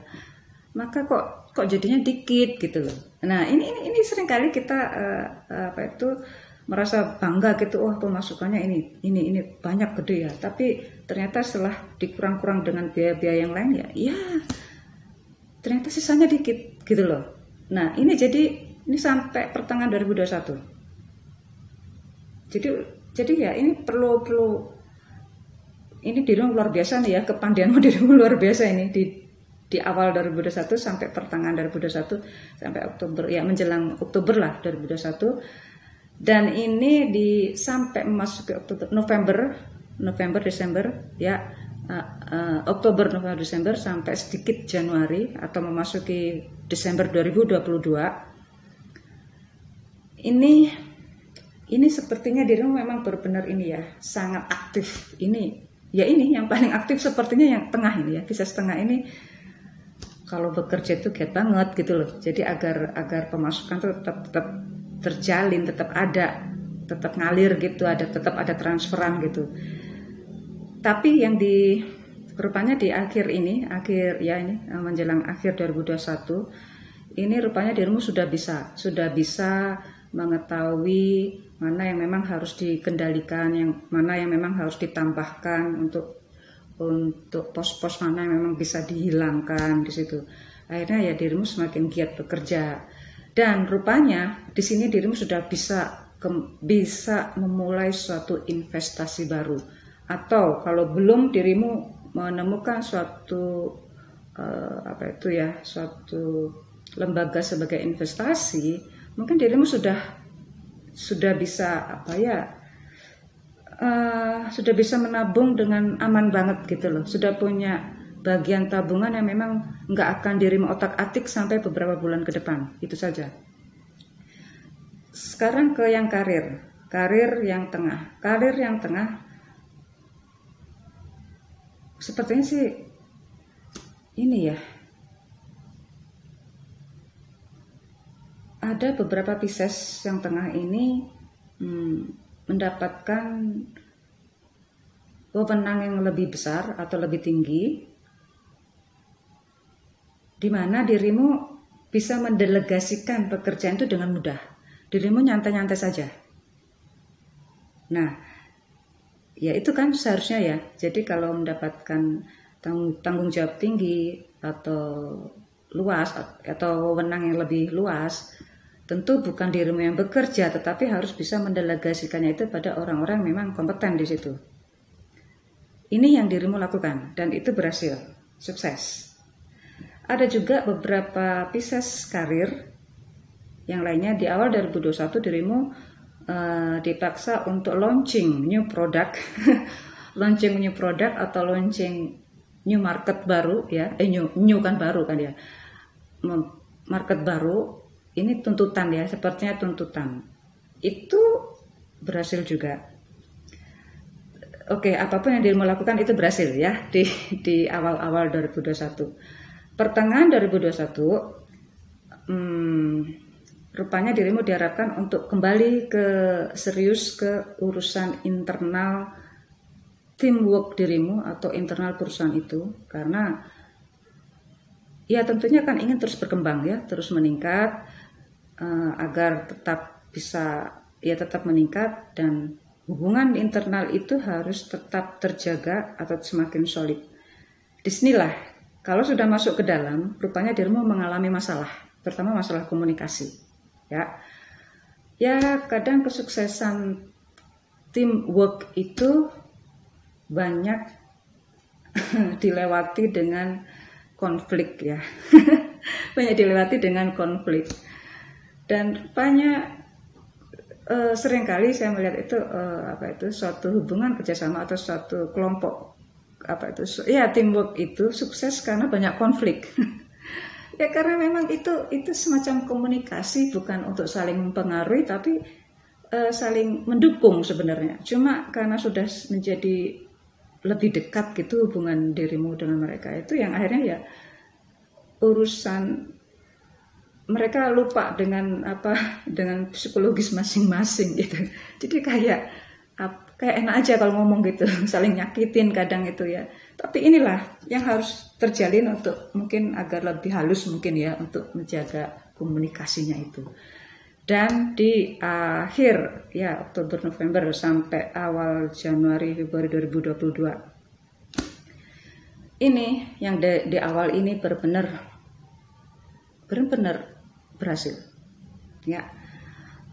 Maka kok jadinya dikit gitu loh. Nah, ini seringkali kita merasa bangga gitu, oh pemasukannya ini banyak, gede, ya. Tapi ternyata setelah dikurang-kurang dengan biaya-biaya yang lain, ya ternyata sisanya dikit gitu loh. Nah, ini sampai pertengahan 2021. Jadi ya ini perlu ini dirimu luar biasa nih, ya, kepandaianmu dirimu luar biasa ini di awal 2021 sampai pertengahan 2021 sampai Oktober, ya menjelang Oktober lah 2021, dan ini sampai memasuki November Desember, ya, Oktober November Desember sampai sedikit Januari atau memasuki Desember 2022. Ini sepertinya dirimu memang benar-benar ini, ya, sangat aktif. Ini yang paling aktif sepertinya yang tengah ini, ya, Pisces tengah ini. Kalau bekerja itu giat banget gitu loh. Jadi agar pemasukan itu tetap terjalin, tetap tetap ngalir gitu, tetap ada transferan gitu. Tapi yang rupanya di menjelang akhir 2021 ini rupanya dirimu sudah bisa mengetahui mana yang memang harus dikendalikan, yang mana yang memang harus ditambahkan untuk untuk pos-pos mana yang memang bisa dihilangkan di situ. Akhirnya ya dirimu semakin giat bekerja. Dan rupanya di sini dirimu sudah bisa memulai suatu investasi baru. Atau kalau belum dirimu menemukan suatu suatu lembaga sebagai investasi, mungkin dirimu sudah bisa sudah bisa menabung dengan aman banget gitu loh. Sudah punya bagian tabungan yang memang nggak akan dirimu otak-atik sampai beberapa bulan ke depan. Itu saja. Sekarang ke yang karir yang tengah. Karir yang tengah sepertinya sih ini ya. Ada beberapa Pisces yang tengah ini mendapatkan wewenang yang lebih besar atau lebih tinggi, di mana dirimu bisa mendelegasikan pekerjaan itu dengan mudah. Dirimu nyantai-nyantai saja. Nah, ya itu kan seharusnya ya. Jadi kalau mendapatkan tanggung jawab tinggi atau luas atau wewenang yang lebih luas, tentu bukan dirimu yang bekerja, tetapi harus bisa mendelegasikannya itu pada orang-orang yang memang kompeten di situ. Ini yang dirimu lakukan dan itu berhasil, sukses. Ada juga beberapa Pisces karir yang lainnya di awal 2021 dirimu dipaksa untuk launching new product, launching new product atau launching new market baru ya, new kan baru kan ya, market baru. Ini tuntutan ya, sepertinya tuntutan. Itu berhasil juga. Oke, apapun yang dirimu lakukan itu berhasil ya di awal-awal 2021. Pertengahan 2021, rupanya dirimu diharapkan untuk kembali serius ke urusan internal teamwork dirimu atau internal perusahaan itu, karena ya tentunya kan ingin terus berkembang ya, terus meningkat agar tetap bisa tetap meningkat, dan hubungan internal itu harus tetap terjaga atau semakin solid. Disinilah kalau sudah masuk ke dalam, rupanya dirimu mengalami masalah, terutama masalah komunikasi. Ya kadang kesuksesan teamwork itu banyak dilewati dengan konflik ya. Banyak dilewati dengan konflik. Dan rupanya seringkali saya melihat itu suatu hubungan kerjasama atau suatu kelompok teamwork itu sukses karena banyak konflik. Ya karena memang itu semacam komunikasi, bukan untuk saling mempengaruhi tapi saling mendukung sebenarnya. Cuma karena sudah menjadi lebih dekat gitu hubungan dirimu dengan mereka, itu yang akhirnya ya urusan mereka lupa dengan psikologis masing-masing gitu. Jadi kayak enak aja kalau ngomong gitu, saling nyakitin kadang itu ya. Tapi inilah yang harus terjalin untuk mungkin agar lebih halus mungkin ya, untuk menjaga komunikasinya itu. Dan di akhir ya Oktober November sampai awal Januari Februari 2022. Ini yang di awal ini benar-benar berhasil. Ya.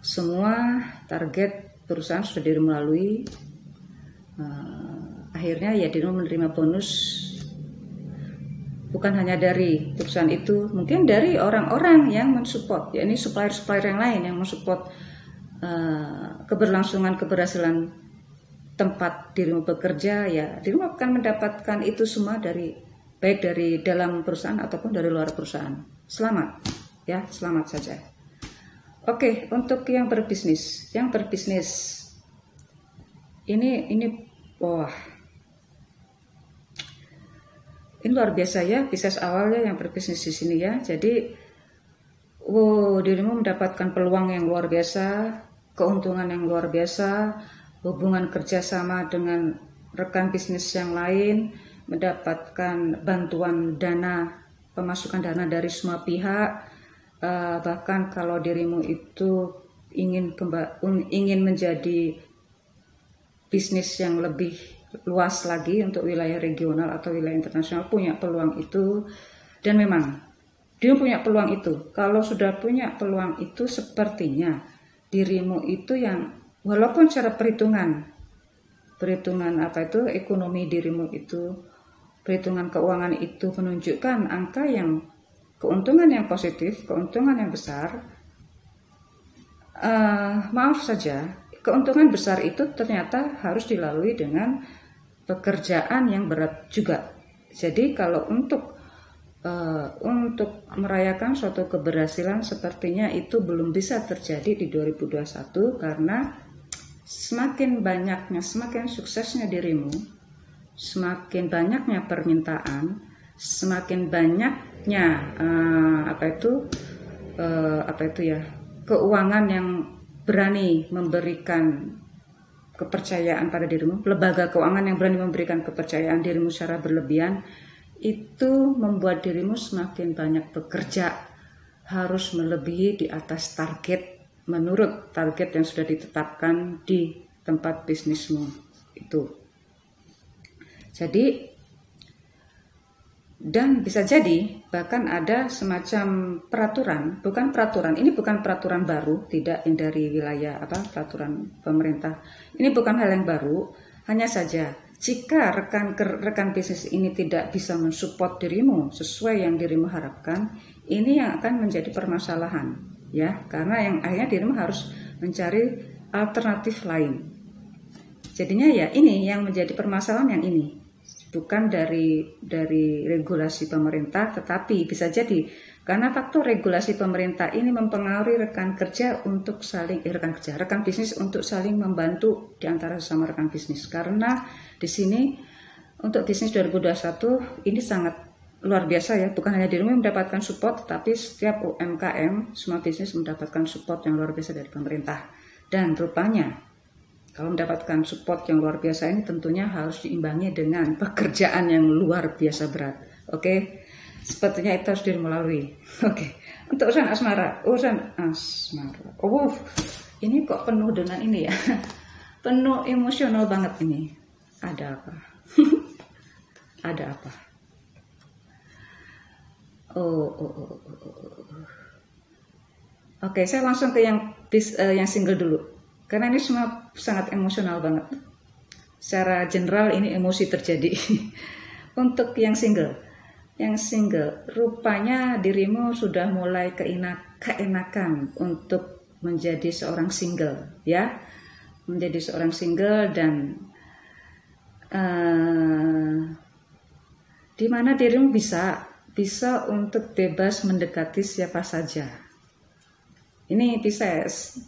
Semua target perusahaan sudah dirimu lalui. Akhirnya ya dirimu menerima bonus bukan hanya dari perusahaan itu, mungkin dari orang-orang yang mensupport, yakni supplier-supplier yang lain yang mensupport keberhasilan tempat dirimu bekerja. Ya dirimu akan mendapatkan itu semua baik dari dalam perusahaan ataupun dari luar perusahaan. Selamat ya, selamat saja. Oke, untuk yang berbisnis ini luar biasa ya, Pisces awalnya yang berbisnis di sini ya. Jadi dirimu mendapatkan peluang yang luar biasa, keuntungan yang luar biasa, hubungan kerjasama dengan rekan bisnis yang lain, mendapatkan bantuan pemasukan dana dari semua pihak. Bahkan kalau dirimu itu ingin menjadi bisnis yang lebih luas lagi untuk wilayah regional atau wilayah internasional punya peluang itu, dan memang dia punya peluang itu. Kalau sudah punya peluang itu, sepertinya dirimu itu yang walaupun secara perhitungan apa itu ekonomi dirimu itu, perhitungan keuangan itu menunjukkan angka yang keuntungan yang positif, keuntungan yang besar. Maaf saja, keuntungan besar itu ternyata harus dilalui dengan pekerjaan yang berat juga. Jadi kalau untuk merayakan suatu keberhasilan sepertinya itu belum bisa terjadi di 2021, karena semakin suksesnya dirimu, semakin banyaknya permintaan, semakin banyaknya keuangan yang berani memberikan kepercayaan pada dirimu, lembaga keuangan yang berani memberikan kepercayaan dirimu secara berlebihan, itu membuat dirimu semakin banyak bekerja, harus melebihi di atas target menurut target yang sudah ditetapkan di tempat bisnismu itu. Jadi, dan bisa jadi bahkan ada semacam peraturan, ini bukan peraturan baru, tidak yang dari wilayah peraturan pemerintah. Ini bukan hal yang baru, hanya saja jika rekan bisnis ini tidak bisa mensupport dirimu sesuai yang dirimu harapkan, ini yang akan menjadi permasalahan, ya, karena yang akhirnya dirimu harus mencari alternatif lain. Jadinya ya ini yang menjadi permasalahan, yang ini bukan dari regulasi pemerintah, tetapi bisa jadi karena faktor regulasi pemerintah ini mempengaruhi rekan bisnis untuk saling membantu di antara sesama rekan bisnis. Karena di sini untuk bisnis 2021 ini sangat luar biasa, ya, bukan hanya dirimu mendapatkan support, tapi setiap UMKM, semua bisnis mendapatkan support yang luar biasa dari pemerintah. Dan rupanya kalau mendapatkan support yang luar biasa ini tentunya harus diimbangi dengan pekerjaan yang luar biasa berat. Oke, sepertinya itu harus dilalui. Oke, untuk urusan asmara. Ini kok penuh dengan ini ya, penuh emosional banget ini. Ada apa? Ada apa? Oke, saya langsung ke yang single dulu. Karena ini semua sangat emosional banget. Secara general ini emosi terjadi. Untuk yang single, rupanya dirimu sudah mulai keenakan untuk menjadi seorang single, ya, menjadi seorang single, dan di mana dirimu bisa untuk bebas mendekati siapa saja. Ini Pisces.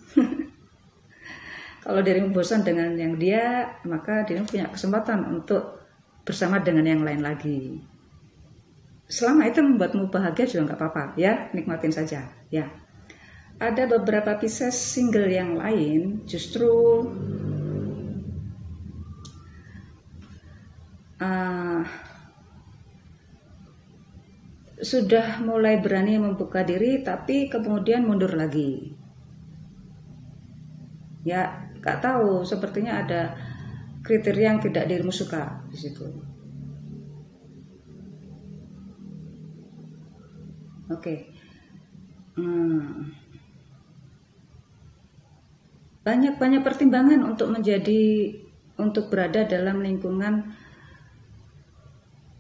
Kalau dirimu bosan dengan yang dia, maka dirimu punya kesempatan untuk bersama dengan yang lain lagi. Selama itu membuatmu bahagia juga nggak apa-apa, ya, nikmatin saja, ya. Ada beberapa Pisces single yang lain justru sudah mulai berani membuka diri, tapi kemudian mundur lagi. Ya, gak tahu, sepertinya ada kriteria yang tidak dirimu suka di situ. Oke. Banyak pertimbangan untuk berada dalam lingkungan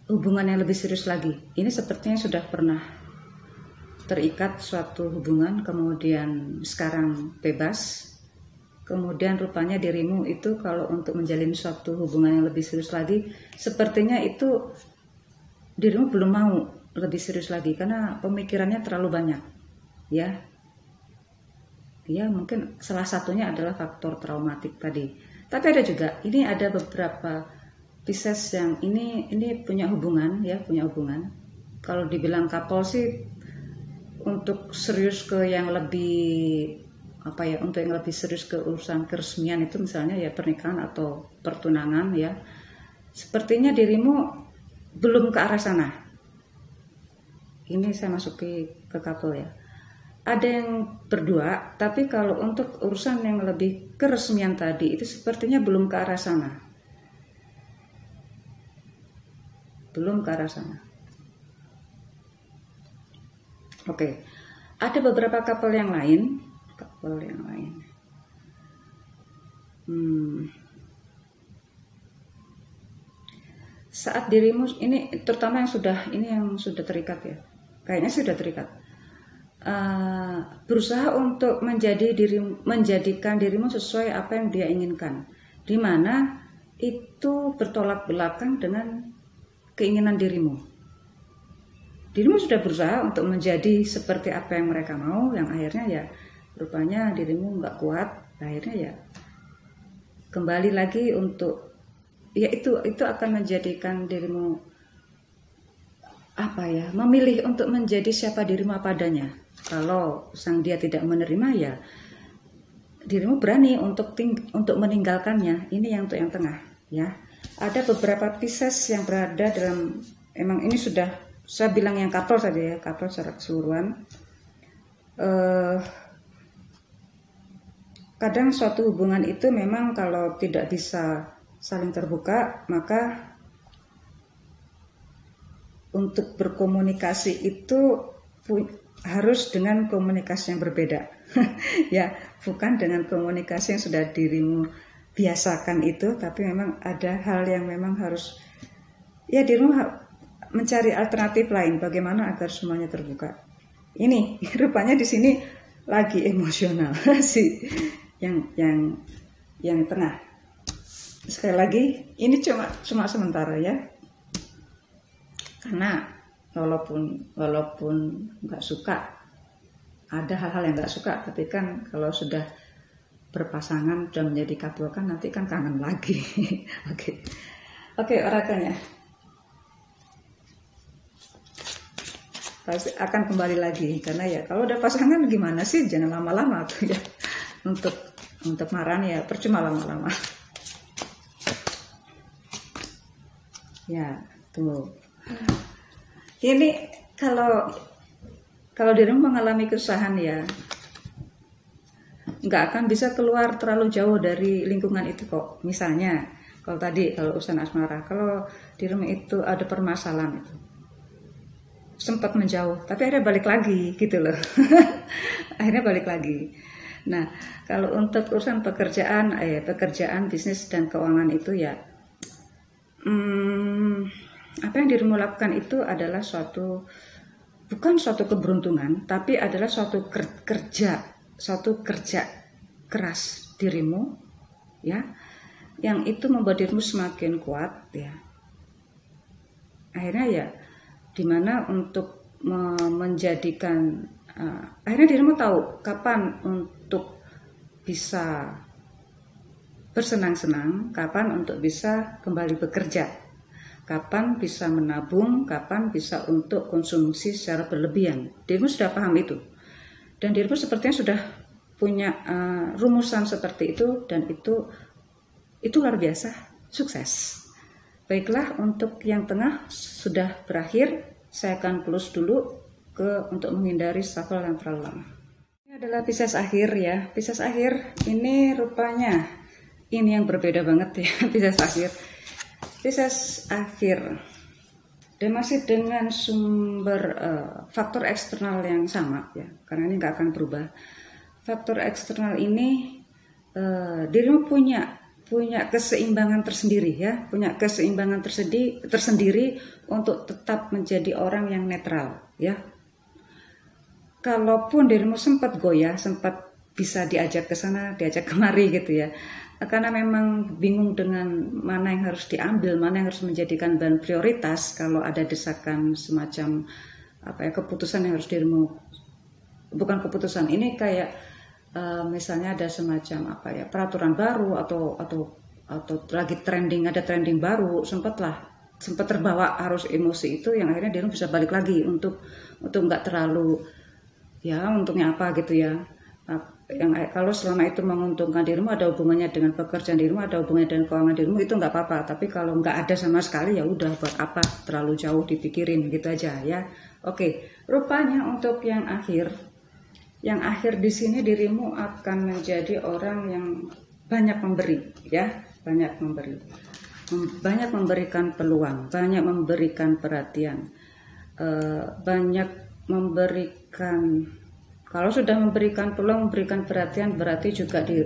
hubungan yang lebih serius lagi. Ini sepertinya sudah pernah terikat suatu hubungan, kemudian sekarang bebas. Kemudian rupanya dirimu itu kalau untuk menjalin suatu hubungan yang lebih serius lagi, sepertinya itu dirimu belum mau lebih serius lagi karena pemikirannya terlalu banyak, ya. Ya, mungkin salah satunya adalah faktor traumatik tadi. Tapi ada juga, ini ada beberapa Pisces yang ini punya hubungan, ya, punya hubungan. Kalau dibilang couple sih, untuk serius ke yang lebih untuk yang lebih serius ke urusan keresmian itu misalnya ya pernikahan atau pertunangan, ya, sepertinya dirimu belum ke arah sana. Ini saya masuki ke couple, ya. Ada yang berdua, tapi kalau untuk urusan yang lebih keresmian tadi itu sepertinya belum ke arah sana. belum ke arah sana. Oke, ada beberapa couple yang lain, saat dirimu ini, terutama yang sudah terikat ya, kayaknya sudah terikat, berusaha untuk menjadikan dirimu sesuai apa yang dia inginkan, di mana itu bertolak belakang dengan keinginan dirimu. Dirimu sudah berusaha untuk menjadi seperti apa yang mereka mau, yang akhirnya ya rupanya dirimu nggak kuat, akhirnya ya kembali lagi untuk ya itu akan menjadikan dirimu memilih untuk menjadi siapa dirimu apa adanya. Kalau sang dia tidak menerima, ya dirimu berani untuk meninggalkannya. Ini yang untuk yang tengah ya. Ada beberapa Pisces yang berada dalam, emang ini sudah saya bilang yang couple saja ya, couple secara keseluruhan. Kadang suatu hubungan itu memang kalau tidak bisa saling terbuka, maka untuk berkomunikasi itu harus dengan komunikasi yang berbeda. Ya, bukan dengan komunikasi yang sudah dirimu biasakan itu, tapi memang ada hal yang memang harus ya dirimu mencari alternatif lain bagaimana agar semuanya terbuka. Ini rupanya di sini lagi emosional si yang tengah. Sekali lagi ini cuma sementara ya. Karena walaupun nggak suka, ada hal-hal yang nggak suka, tapi kan kalau sudah berpasangan dan menjadi couple kan nanti kan kangen lagi. Oke, orakelnya pasti akan kembali lagi, karena ya kalau udah pasangan gimana sih, jangan lama-lama tuh ya, untuk marah ya percuma lama-lama ya. Tuh ini kalau dirimu mengalami kesusahan ya nggak akan bisa keluar terlalu jauh dari lingkungan itu kok. Misalnya kalau urusan asmara, kalau dirimu itu ada permasalahan itu sempat menjauh, tapi akhirnya balik lagi gitu loh. Akhirnya balik lagi. Nah, kalau untuk urusan pekerjaan, bisnis dan keuangan itu ya, apa yang dirimu lakukan itu adalah bukan suatu keberuntungan, tapi adalah suatu kerja keras dirimu, ya, yang itu membuat dirimu semakin kuat, ya. Akhirnya ya, dimana untuk menjadikan akhirnya dirimu tahu kapan untuk bisa bersenang-senang, kapan untuk bisa kembali bekerja, kapan bisa menabung, kapan bisa untuk konsumsi secara berlebihan. Dirimu sudah paham itu, dan dirimu sepertinya sudah punya rumusan seperti itu, dan itu luar biasa sukses. Baiklah, untuk yang tengah sudah berakhir, saya akan close dulu untuk menghindari shuffle yang terlalu lama. Ini adalah Pisces akhir ya. Pisces akhir ini rupanya ini yang berbeda banget ya. Pisces akhir dan masih dengan sumber faktor eksternal yang sama ya, karena ini nggak akan berubah. Faktor eksternal ini dirimu punya keseimbangan tersendiri ya, punya keseimbangan tersendiri untuk tetap menjadi orang yang netral ya. Kalaupun dirimu sempat goyah, sempat bisa diajak ke sana, diajak kemari gitu ya, karena memang bingung dengan mana yang harus diambil, mana yang harus menjadikan bahan prioritas. Kalau ada desakan semacam keputusan yang harus dirimu, bukan keputusan, ini kayak misalnya ada semacam peraturan baru atau lagi ada trending baru, sempat terbawa arus emosi itu, yang akhirnya dirimu bisa balik lagi untuk nggak terlalu ya untungnya apa gitu ya. Yang kalau selama itu menguntungkan dirimu, ada hubungannya dengan pekerjaan dirimu, ada hubungannya dengan keuangan dirimu, itu nggak apa-apa. Tapi kalau nggak ada sama sekali, ya udah, buat apa terlalu jauh dipikirin, gitu aja ya. Oke, rupanya untuk yang akhir di sini dirimu akan menjadi orang yang banyak memberi ya, banyak memberi. banyak memberikan peluang, banyak memberikan perhatian, banyak memberikan. Kalau sudah memberikan peluang, memberikan perhatian, berarti juga di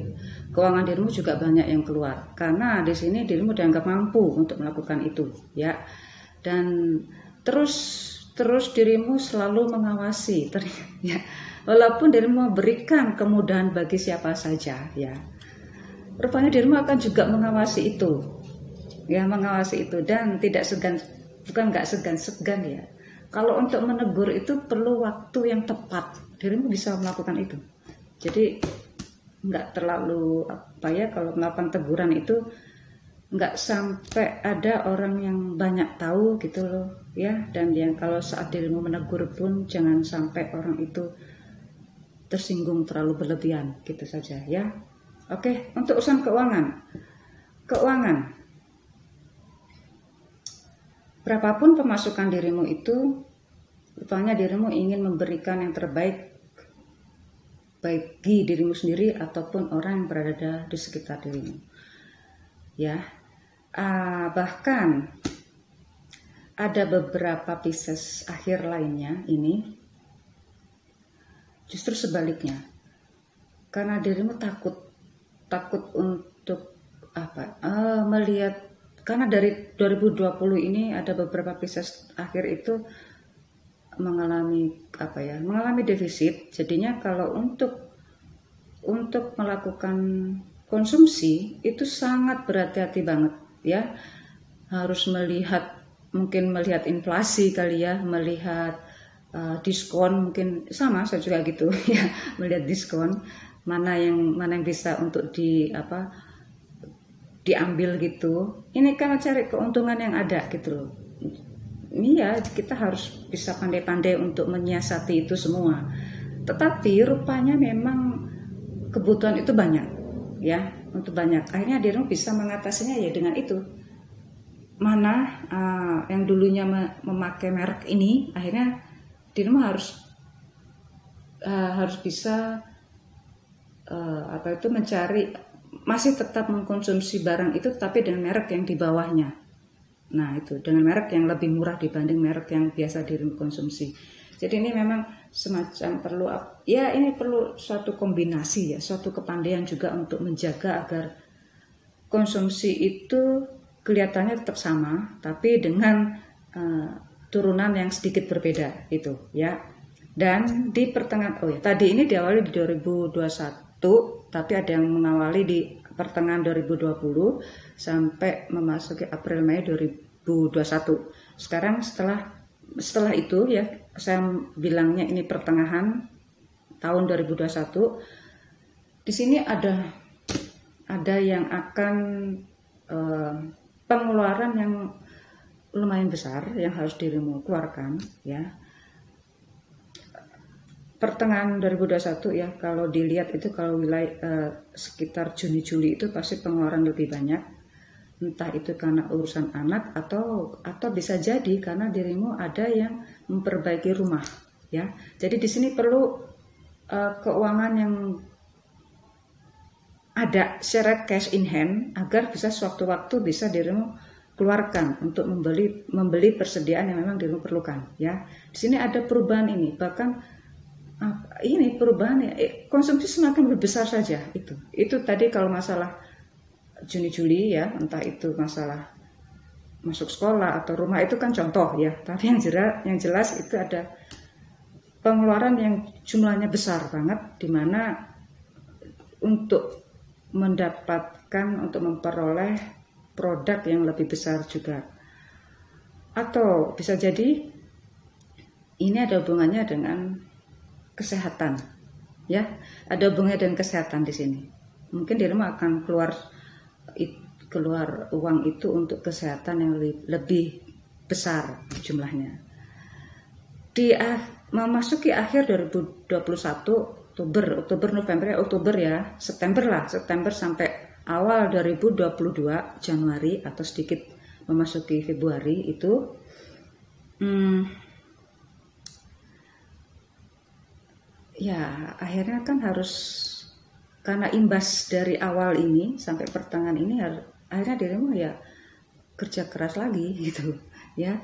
keuangan dirimu juga banyak yang keluar. Karena di sini dirimu dianggap mampu untuk melakukan itu, ya. Dan terus dirimu selalu mengawasi, ya. Walaupun dirimu memberikan kemudahan bagi siapa saja, ya. Rupanya dirimu akan juga mengawasi itu, ya, mengawasi itu, dan tidak segan, bukan nggak segan ya. Kalau untuk menegur itu perlu waktu yang tepat, dirimu bisa melakukan itu. Jadi nggak terlalu kalau melakukan teguran itu nggak sampai ada orang yang banyak tahu gitu loh, ya. Dan yang kalau saat dirimu menegur pun jangan sampai orang itu tersinggung terlalu berlebihan, gitu saja, ya. Oke, untuk urusan keuangan. Berapapun pemasukan dirimu itu, rupanya dirimu ingin memberikan yang terbaik bagi dirimu sendiri ataupun orang yang berada di sekitar dirimu. Ya, bahkan ada beberapa Pisces akhir lainnya ini justru sebaliknya, karena dirimu takut untuk melihat. Karena dari 2020 ini ada beberapa Pisces akhir itu mengalami defisit. Jadinya kalau untuk melakukan konsumsi itu sangat berhati-hati banget, ya. Harus melihat inflasi kali ya, melihat diskon, mungkin sama saya juga gitu ya, melihat diskon mana yang bisa untuk diambil gitu. Ini kan cari keuntungan yang ada gitu loh. Ini ya kita harus bisa pandai-pandai untuk menyiasati itu semua. Tetapi rupanya memang kebutuhan itu banyak, ya, untuk banyak. Akhirnya dirimu bisa mengatasinya ya dengan itu. Mana yang dulunya memakai merek ini, akhirnya dirimu harus bisa mencari, masih tetap mengkonsumsi barang itu tapi dengan merek yang di bawahnya. Nah itu dengan merek yang lebih murah dibanding merek yang biasa dirimu konsumsi. Jadi ini memang semacam perlu suatu kombinasi ya, suatu kepandaian juga untuk menjaga agar konsumsi itu kelihatannya tetap sama tapi dengan turunan yang sedikit berbeda itu, ya. Dan di pertengahan tadi ini diawali di 2021, tapi ada yang mengawali di pertengahan 2020 sampai memasuki April Mei 2021. Sekarang setelah itu ya, saya bilangnya ini pertengahan tahun 2021. Di sini ada yang akan pengeluaran yang lumayan besar yang harus dirimu keluarkan, ya. Pertengahan 2021 ya, kalau dilihat itu kalau wilayah sekitar Juni-Juli itu pasti pengeluaran lebih banyak. Entah itu karena urusan anak atau bisa jadi karena dirimu ada yang memperbaiki rumah, ya. Jadi di sini perlu keuangan yang ada secara cash in hand agar bisa sewaktu-waktu bisa dirimu keluarkan untuk membeli persediaan yang memang dirimu perlukan, ya. Di sini ada perubahan ini, bahkan ini perubahan konsumsi semakin lebih besar saja itu tadi kalau masalah Juni-Juli ya, entah itu masalah masuk sekolah atau rumah itu kan contoh ya, tapi yang jelas itu ada pengeluaran yang jumlahnya besar banget, dimana untuk memperoleh produk yang lebih besar juga, atau bisa jadi ini ada hubungannya dengan kesehatan, ya, ada hubungannya dengan kesehatan di sini. Mungkin dirimu akan keluar uang itu untuk kesehatan yang lebih besar jumlahnya. Memasuki akhir 2021, September sampai awal 2022 Januari atau sedikit memasuki Februari itu ya akhirnya kan harus, karena imbas dari awal ini sampai pertengahan ini akhirnya dirimu ya kerja keras lagi gitu ya.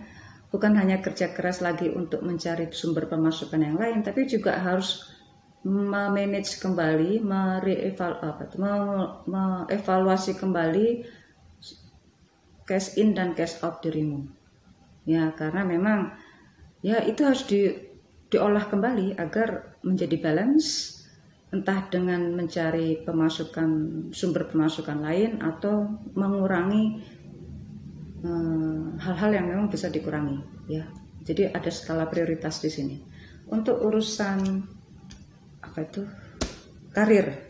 Bukan hanya kerja keras lagi untuk mencari sumber pemasukan yang lain, tapi juga harus memanage kembali, mengevaluasi kembali cash in dan cash out dirimu. Ya, karena memang ya itu harus diolah kembali agar menjadi balance, entah dengan mencari sumber pemasukan lain atau mengurangi hal-hal yang memang bisa dikurangi ya. Jadi ada skala prioritas di sini. Untuk urusan apa itu? Karir.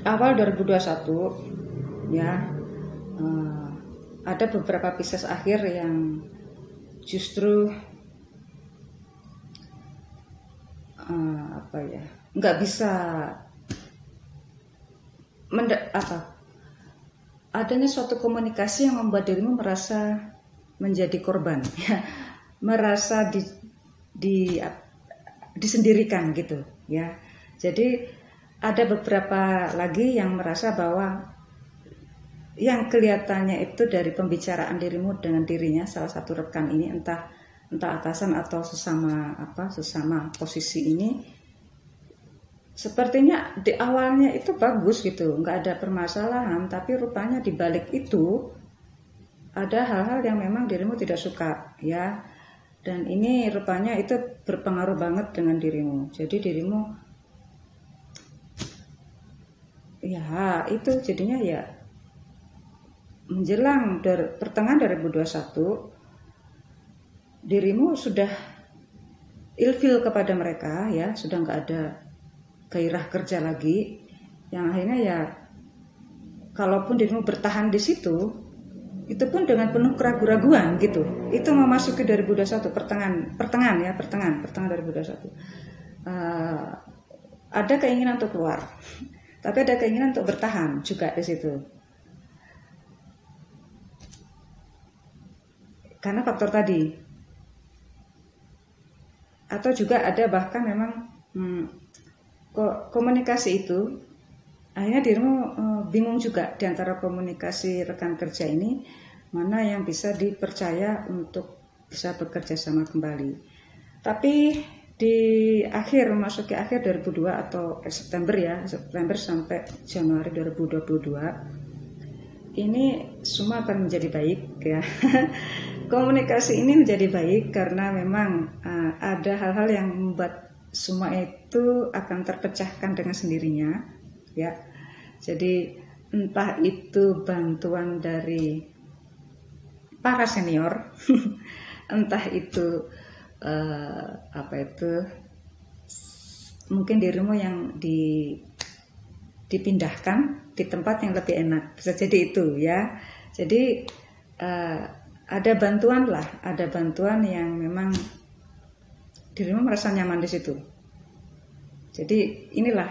Awal 2021 ya, ada beberapa Pisces akhir yang justru nggak bisa adanya suatu komunikasi yang membuat dirimu merasa menjadi korban ya, merasa disendirikan gitu ya. Jadi ada beberapa lagi yang merasa bahwa yang kelihatannya itu dari pembicaraan dirimu dengan dirinya, salah satu rekan ini, entah atasan atau sesama posisi ini, sepertinya di awalnya itu bagus gitu, nggak ada permasalahan, tapi rupanya di balik itu ada hal-hal yang memang dirimu tidak suka ya, dan ini rupanya itu berpengaruh banget dengan dirimu. Jadi dirimu ya itu jadinya ya menjelang pertengahan 2021 dirimu sudah ilfil kepada mereka ya, sudah nggak ada gairah kerja lagi, yang akhirnya ya kalaupun dirimu bertahan di situ, itu pun dengan penuh keraguan-raguan gitu. Itu memasuki 2021 pertengahan 2021. Ada keinginan untuk keluar, tapi ada keinginan untuk bertahan juga di situ. Karena faktor tadi, atau juga ada bahkan memang komunikasi itu akhirnya dirimu bingung juga di antara komunikasi rekan kerja ini, mana yang bisa dipercaya untuk bisa bekerja sama kembali. Tapi di memasuki akhir 2002 atau September sampai Januari 2022 ini semua akan menjadi baik ya. Komunikasi ini menjadi baik karena memang ada hal-hal yang membuat semua itu akan terpecahkan dengan sendirinya ya. Jadi entah itu bantuan dari para senior, entah itu mungkin dirimu yang dipindahkan di tempat yang lebih enak, bisa jadi itu ya. Jadi ada bantuan yang memang dirimu merasa nyaman di situ. Jadi inilah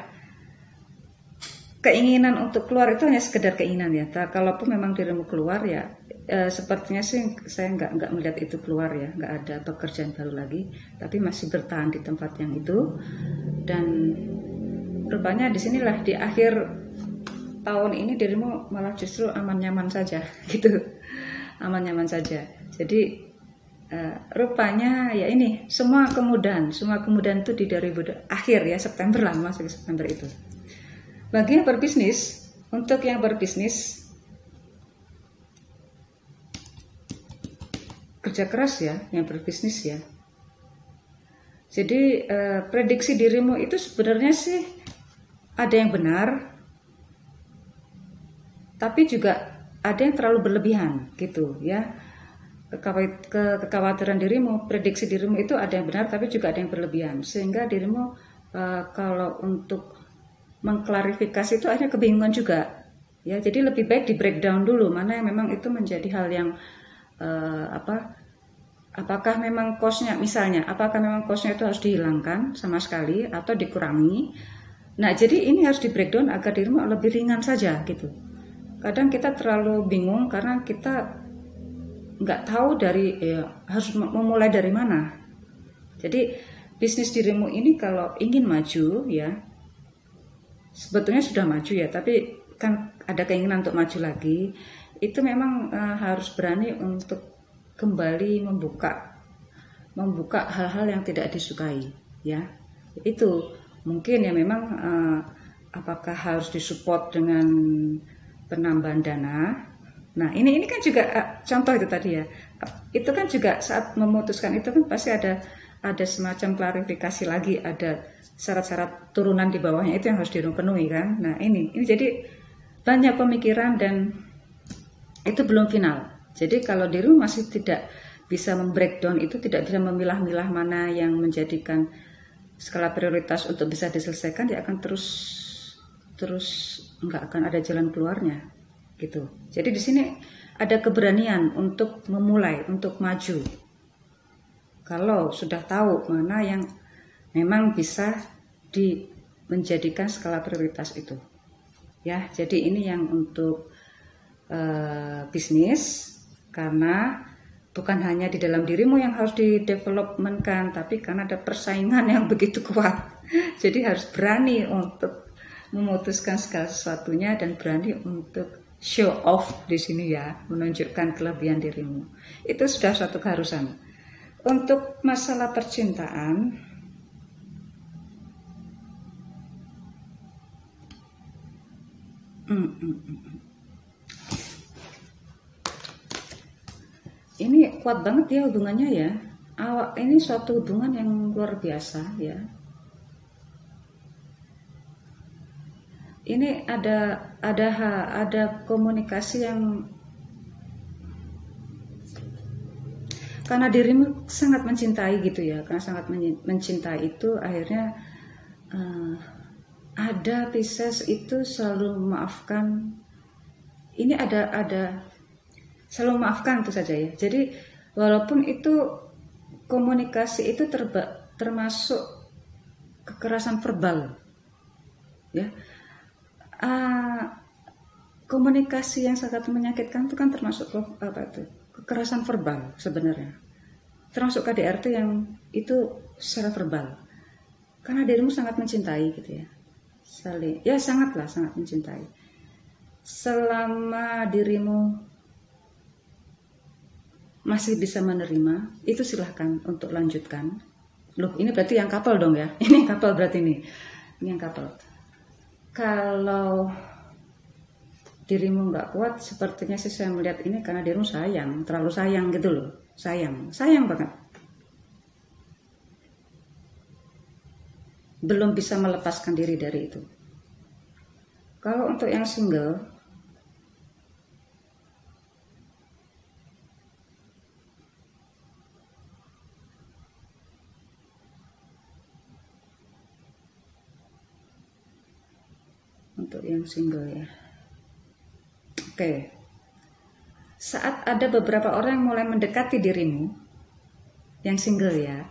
keinginan untuk keluar itu hanya sekedar keinginan ya. Kalaupun memang dirimu keluar ya, sepertinya sih saya nggak melihat itu keluar ya, nggak ada pekerjaan baru lagi, tapi masih bertahan di tempat yang itu. Dan rupanya disinilah di akhir tahun ini dirimu malah justru aman nyaman saja gitu, aman nyaman saja. Jadi rupanya ya ini semua kemudahan itu di 2000 akhir ya, September lah, masuk September itu. Bagi yang berbisnis, untuk yang berbisnis kerja keras ya, yang berbisnis ya. Jadi prediksi dirimu itu sebenarnya sih ada yang benar, tapi juga ada yang terlalu berlebihan gitu ya. Kekhawatiran dirimu, prediksi dirimu itu ada yang benar, tapi juga ada yang berlebihan, sehingga dirimu kalau untuk mengklarifikasi itu akhirnya kebingungan juga ya. Jadi lebih baik di breakdown dulu mana yang memang itu menjadi hal yang apakah memang cost-nya, misalnya apakah memang cost-nya itu harus dihilangkan sama sekali atau dikurangi. Nah jadi ini harus di breakdown agar dirimu lebih ringan saja gitu. Kadang kita terlalu bingung karena kita nggak tahu harus memulai dari mana. Jadi bisnis dirimu ini kalau ingin maju ya, sebetulnya sudah maju ya, tapi kan ada keinginan untuk maju lagi, itu memang harus berani untuk kembali membuka hal-hal yang tidak disukai ya. Itu mungkin ya memang apakah harus disupport dengan penambahan dana. Nah ini kan juga contoh itu tadi ya, itu kan juga saat memutuskan itu kan pasti ada semacam klarifikasi lagi, ada syarat-syarat turunan di bawahnya itu yang harus dipenuhi kan. Nah ini jadi banyak pemikiran dan itu belum final. Jadi kalau dirimu masih tidak bisa membreakdown itu, tidak bisa memilah-milah mana yang menjadikan skala prioritas untuk bisa diselesaikan, dia akan terus nggak akan ada jalan keluarnya gitu. Jadi di sini ada keberanian untuk memulai, untuk maju. Kalau sudah tahu mana yang memang bisa menjadikan skala prioritas itu. Ya, jadi ini yang untuk bisnis, karena bukan hanya di dalam dirimu yang harus didevelopmentkan, tapi karena ada persaingan yang begitu kuat. Jadi harus berani untuk memutuskan segala sesuatunya dan berani untuk show off di sini ya, menunjukkan kelebihan dirimu. Itu sudah suatu keharusan. Untuk masalah percintaan, ini kuat banget ya hubungannya ya. Ini suatu hubungan yang luar biasa ya. Ini ada komunikasi yang, karena dirimu sangat mencintai gitu ya, karena sangat mencintai itu akhirnya ada Pisces itu selalu memaafkan. Ini ada selalu memaafkan itu saja ya. Jadi walaupun itu komunikasi itu termasuk kekerasan verbal ya. Komunikasi yang sangat menyakitkan itu kan termasuk kekerasan verbal sebenarnya, termasuk KDRT yang itu secara verbal, karena dirimu sangat mencintai gitu ya, sangat mencintai. Selama dirimu masih bisa menerima, itu silahkan untuk lanjutkan. Loh, ini berarti yang couple dong ya, ini couple berarti ini yang couple. Kalau dirimu nggak kuat, sepertinya sih saya melihat ini karena dirimu sayang, terlalu sayang gitu loh, sayang banget, belum bisa melepaskan diri dari itu. Kalau untuk yang single, ya. Oke. Saat ada beberapa orang yang mulai mendekati dirimu, yang single ya.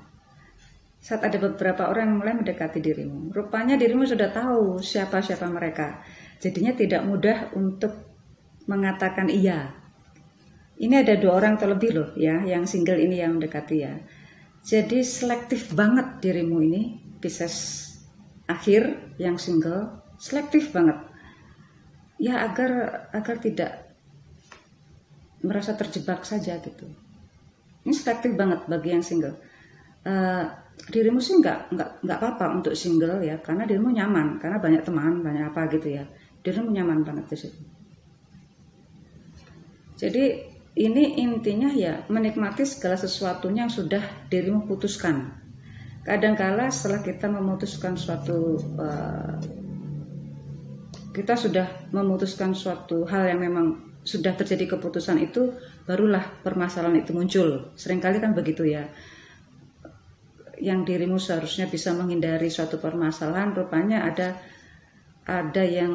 Saat ada beberapa orang yang mulai mendekati dirimu, rupanya dirimu sudah tahu siapa-siapa mereka. Jadinya tidak mudah untuk mengatakan iya. Ini ada 2 orang atau lebih loh ya, yang single ini yang mendekati ya. Jadi selektif banget dirimu ini, Pisces akhir yang single. Selektif banget ya, agar tidak merasa terjebak saja gitu. Ini selektif banget bagi yang single. Dirimu sih nggak apa-apa untuk single ya, karena dirimu nyaman, karena banyak teman, banyak apa gitu ya, dirimu nyaman banget di situ. Jadi ini intinya ya, menikmati segala sesuatunya yang sudah dirimu putuskan. Kadangkala setelah kita memutuskan kita sudah memutuskan suatu hal yang memang sudah terjadi keputusan itu, barulah permasalahan itu muncul. Seringkali kan begitu ya. Yang dirimu seharusnya bisa menghindari suatu permasalahan, rupanya ada yang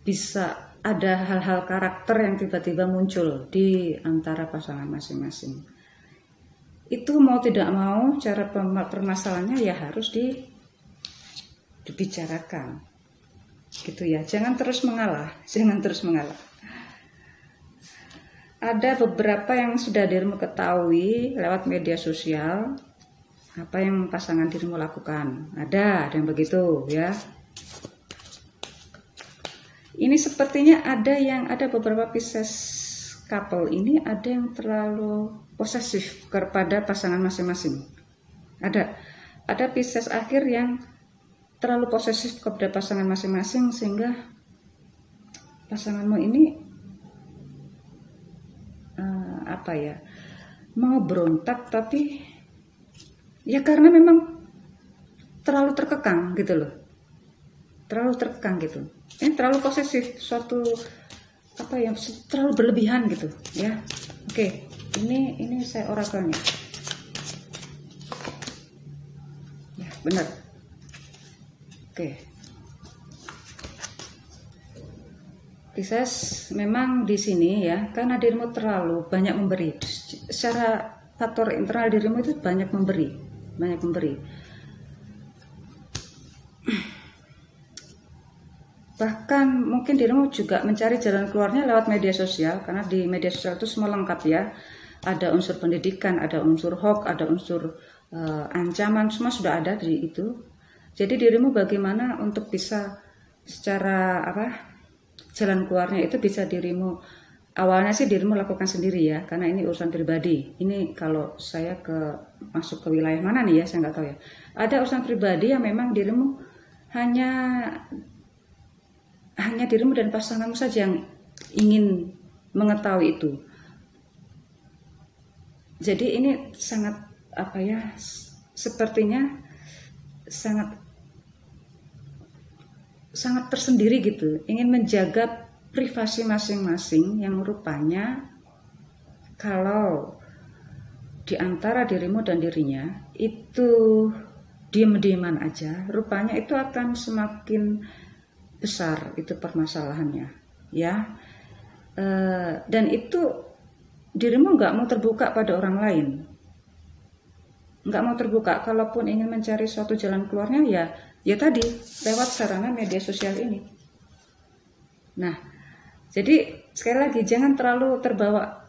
bisa ada hal-hal karakter yang tiba-tiba muncul di antara pasangan masing-masing. Itu mau tidak mau cara permasalahannya ya harus dibicarakan. Gitu ya, jangan terus mengalah. Ada beberapa yang sudah dirimu ketahui lewat media sosial apa yang pasangan dirimu lakukan. Ada yang begitu ya. Ini sepertinya ada beberapa Pisces couple ini ada yang terlalu posesif kepada pasangan masing-masing. Ada Pisces akhir yang terlalu posesif kepada pasangan masing-masing sehingga pasanganmu ini mau berontak, tapi ya karena memang terlalu terkekang gitu loh, ini terlalu posesif, suatu yang terlalu berlebihan gitu ya. Oke, ini saya orakelnya ya, benar. Oke, Pisces, memang di sini ya, karena dirimu terlalu banyak memberi. Secara faktor internal dirimu itu banyak memberi. Bahkan mungkin dirimu juga mencari jalan keluarnya lewat media sosial, karena di media sosial itu semua lengkap ya. Ada unsur pendidikan, ada unsur hoax, ada unsur ancaman, semua sudah ada di itu. Jadi dirimu bagaimana untuk bisa secara jalan keluarnya itu bisa dirimu, awalnya sih dirimu lakukan sendiri ya, karena ini urusan pribadi. Ini kalau saya masuk ke wilayah mana nih ya, saya nggak tahu ya. Ada urusan pribadi yang memang dirimu hanya dirimu dan pasanganmu saja yang ingin mengetahui itu. Jadi ini sangat sepertinya sangat tersendiri gitu, ingin menjaga privasi masing-masing, yang rupanya kalau di antara dirimu dan dirinya itu diem-dieman aja, rupanya itu akan semakin besar itu permasalahannya ya. Dan itu dirimu nggak mau terbuka pada orang lain, nggak mau terbuka. Kalaupun ingin mencari suatu jalan keluarnya ya tadi lewat sarana media sosial ini. Nah, jadi sekali lagi jangan terlalu terbawa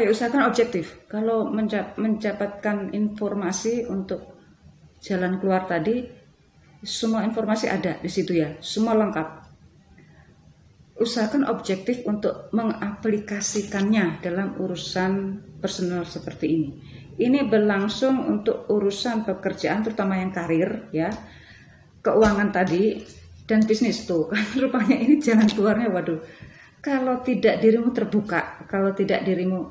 usahakan objektif. Kalau mendapatkan informasi untuk jalan keluar tadi, semua informasi ada di situ ya, semua lengkap. Usahakan objektif untuk mengaplikasikannya dalam urusan personal seperti ini. Ini berlangsung untuk urusan pekerjaan, terutama yang karir ya, keuangan tadi, dan bisnis tuh. Kan rupanya ini jalan keluarnya, waduh. Kalau tidak dirimu terbuka, kalau tidak dirimu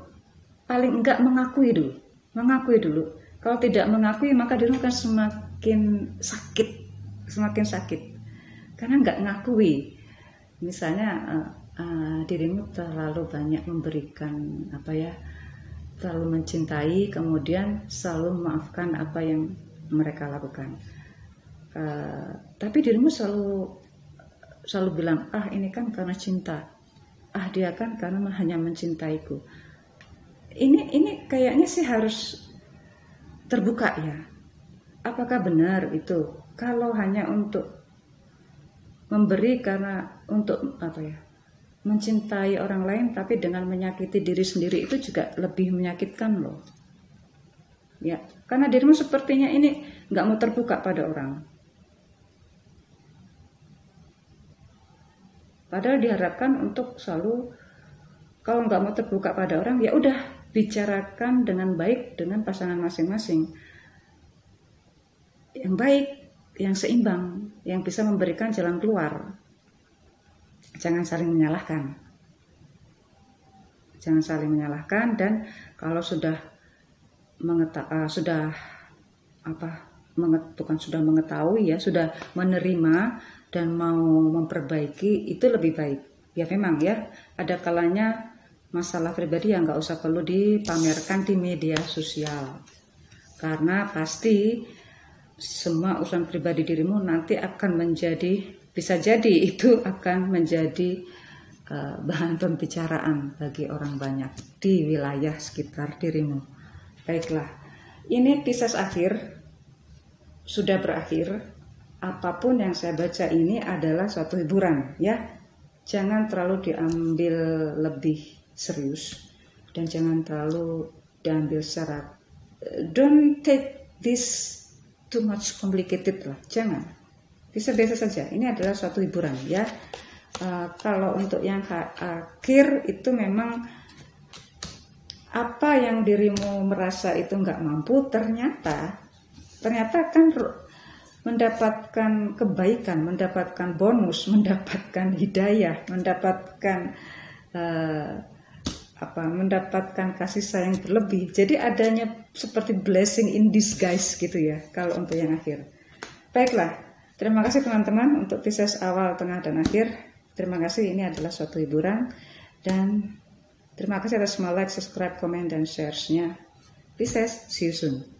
paling enggak mengakui dulu. Kalau tidak mengakui, maka dirimu akan semakin sakit karena nggak ngakui. Misalnya dirimu terlalu banyak memberikan terlalu mencintai, kemudian selalu memaafkan apa yang mereka lakukan, tapi dirimu selalu bilang ini kan karena cinta, dia kan karena hanya mencintaiku. Ini kayaknya sih harus terbuka ya. Apakah benar itu? Kalau hanya untuk memberi karena untuk mencintai orang lain, tapi dengan menyakiti diri sendiri, itu juga lebih menyakitkan loh. Ya, karena dirimu sepertinya ini nggak mau terbuka pada orang. Padahal diharapkan untuk selalu, kalau nggak mau terbuka pada orang, ya udah bicarakan dengan baik dengan pasangan masing-masing. Yang baik, yang seimbang, yang bisa memberikan jalan keluar. Jangan saling menyalahkan. Dan kalau sudah mengetahui ya, sudah menerima dan mau memperbaiki, itu lebih baik. Ya memang ya, ada kalanya masalah pribadi yang nggak usah perlu dipamerkan di media sosial. Karena pasti semua urusan pribadi dirimu nanti akan bisa jadi itu akan menjadi bahan pembicaraan bagi orang banyak di wilayah sekitar dirimu. Baiklah, ini Pisces akhir sudah berakhir. Apapun yang saya baca ini adalah suatu hiburan ya. Jangan terlalu diambil lebih serius dan jangan terlalu diambil secara don't take this too much complicated lah, jangan. biasa-biasa saja. Ini adalah suatu hiburan ya. Kalau untuk yang akhir itu memang apa yang dirimu merasa itu nggak mampu, ternyata kan mendapatkan kebaikan, mendapatkan bonus, mendapatkan hidayah, mendapatkan mendapatkan kasih sayang berlebih. Jadi adanya seperti blessing in disguise gitu ya kalau untuk yang akhir. Baiklah, terima kasih teman-teman untuk Pisces awal, tengah, dan akhir. Terima kasih, ini adalah suatu hiburan, dan terima kasih atas semua like, subscribe, komen, dan share-nya. Pisces, see you soon.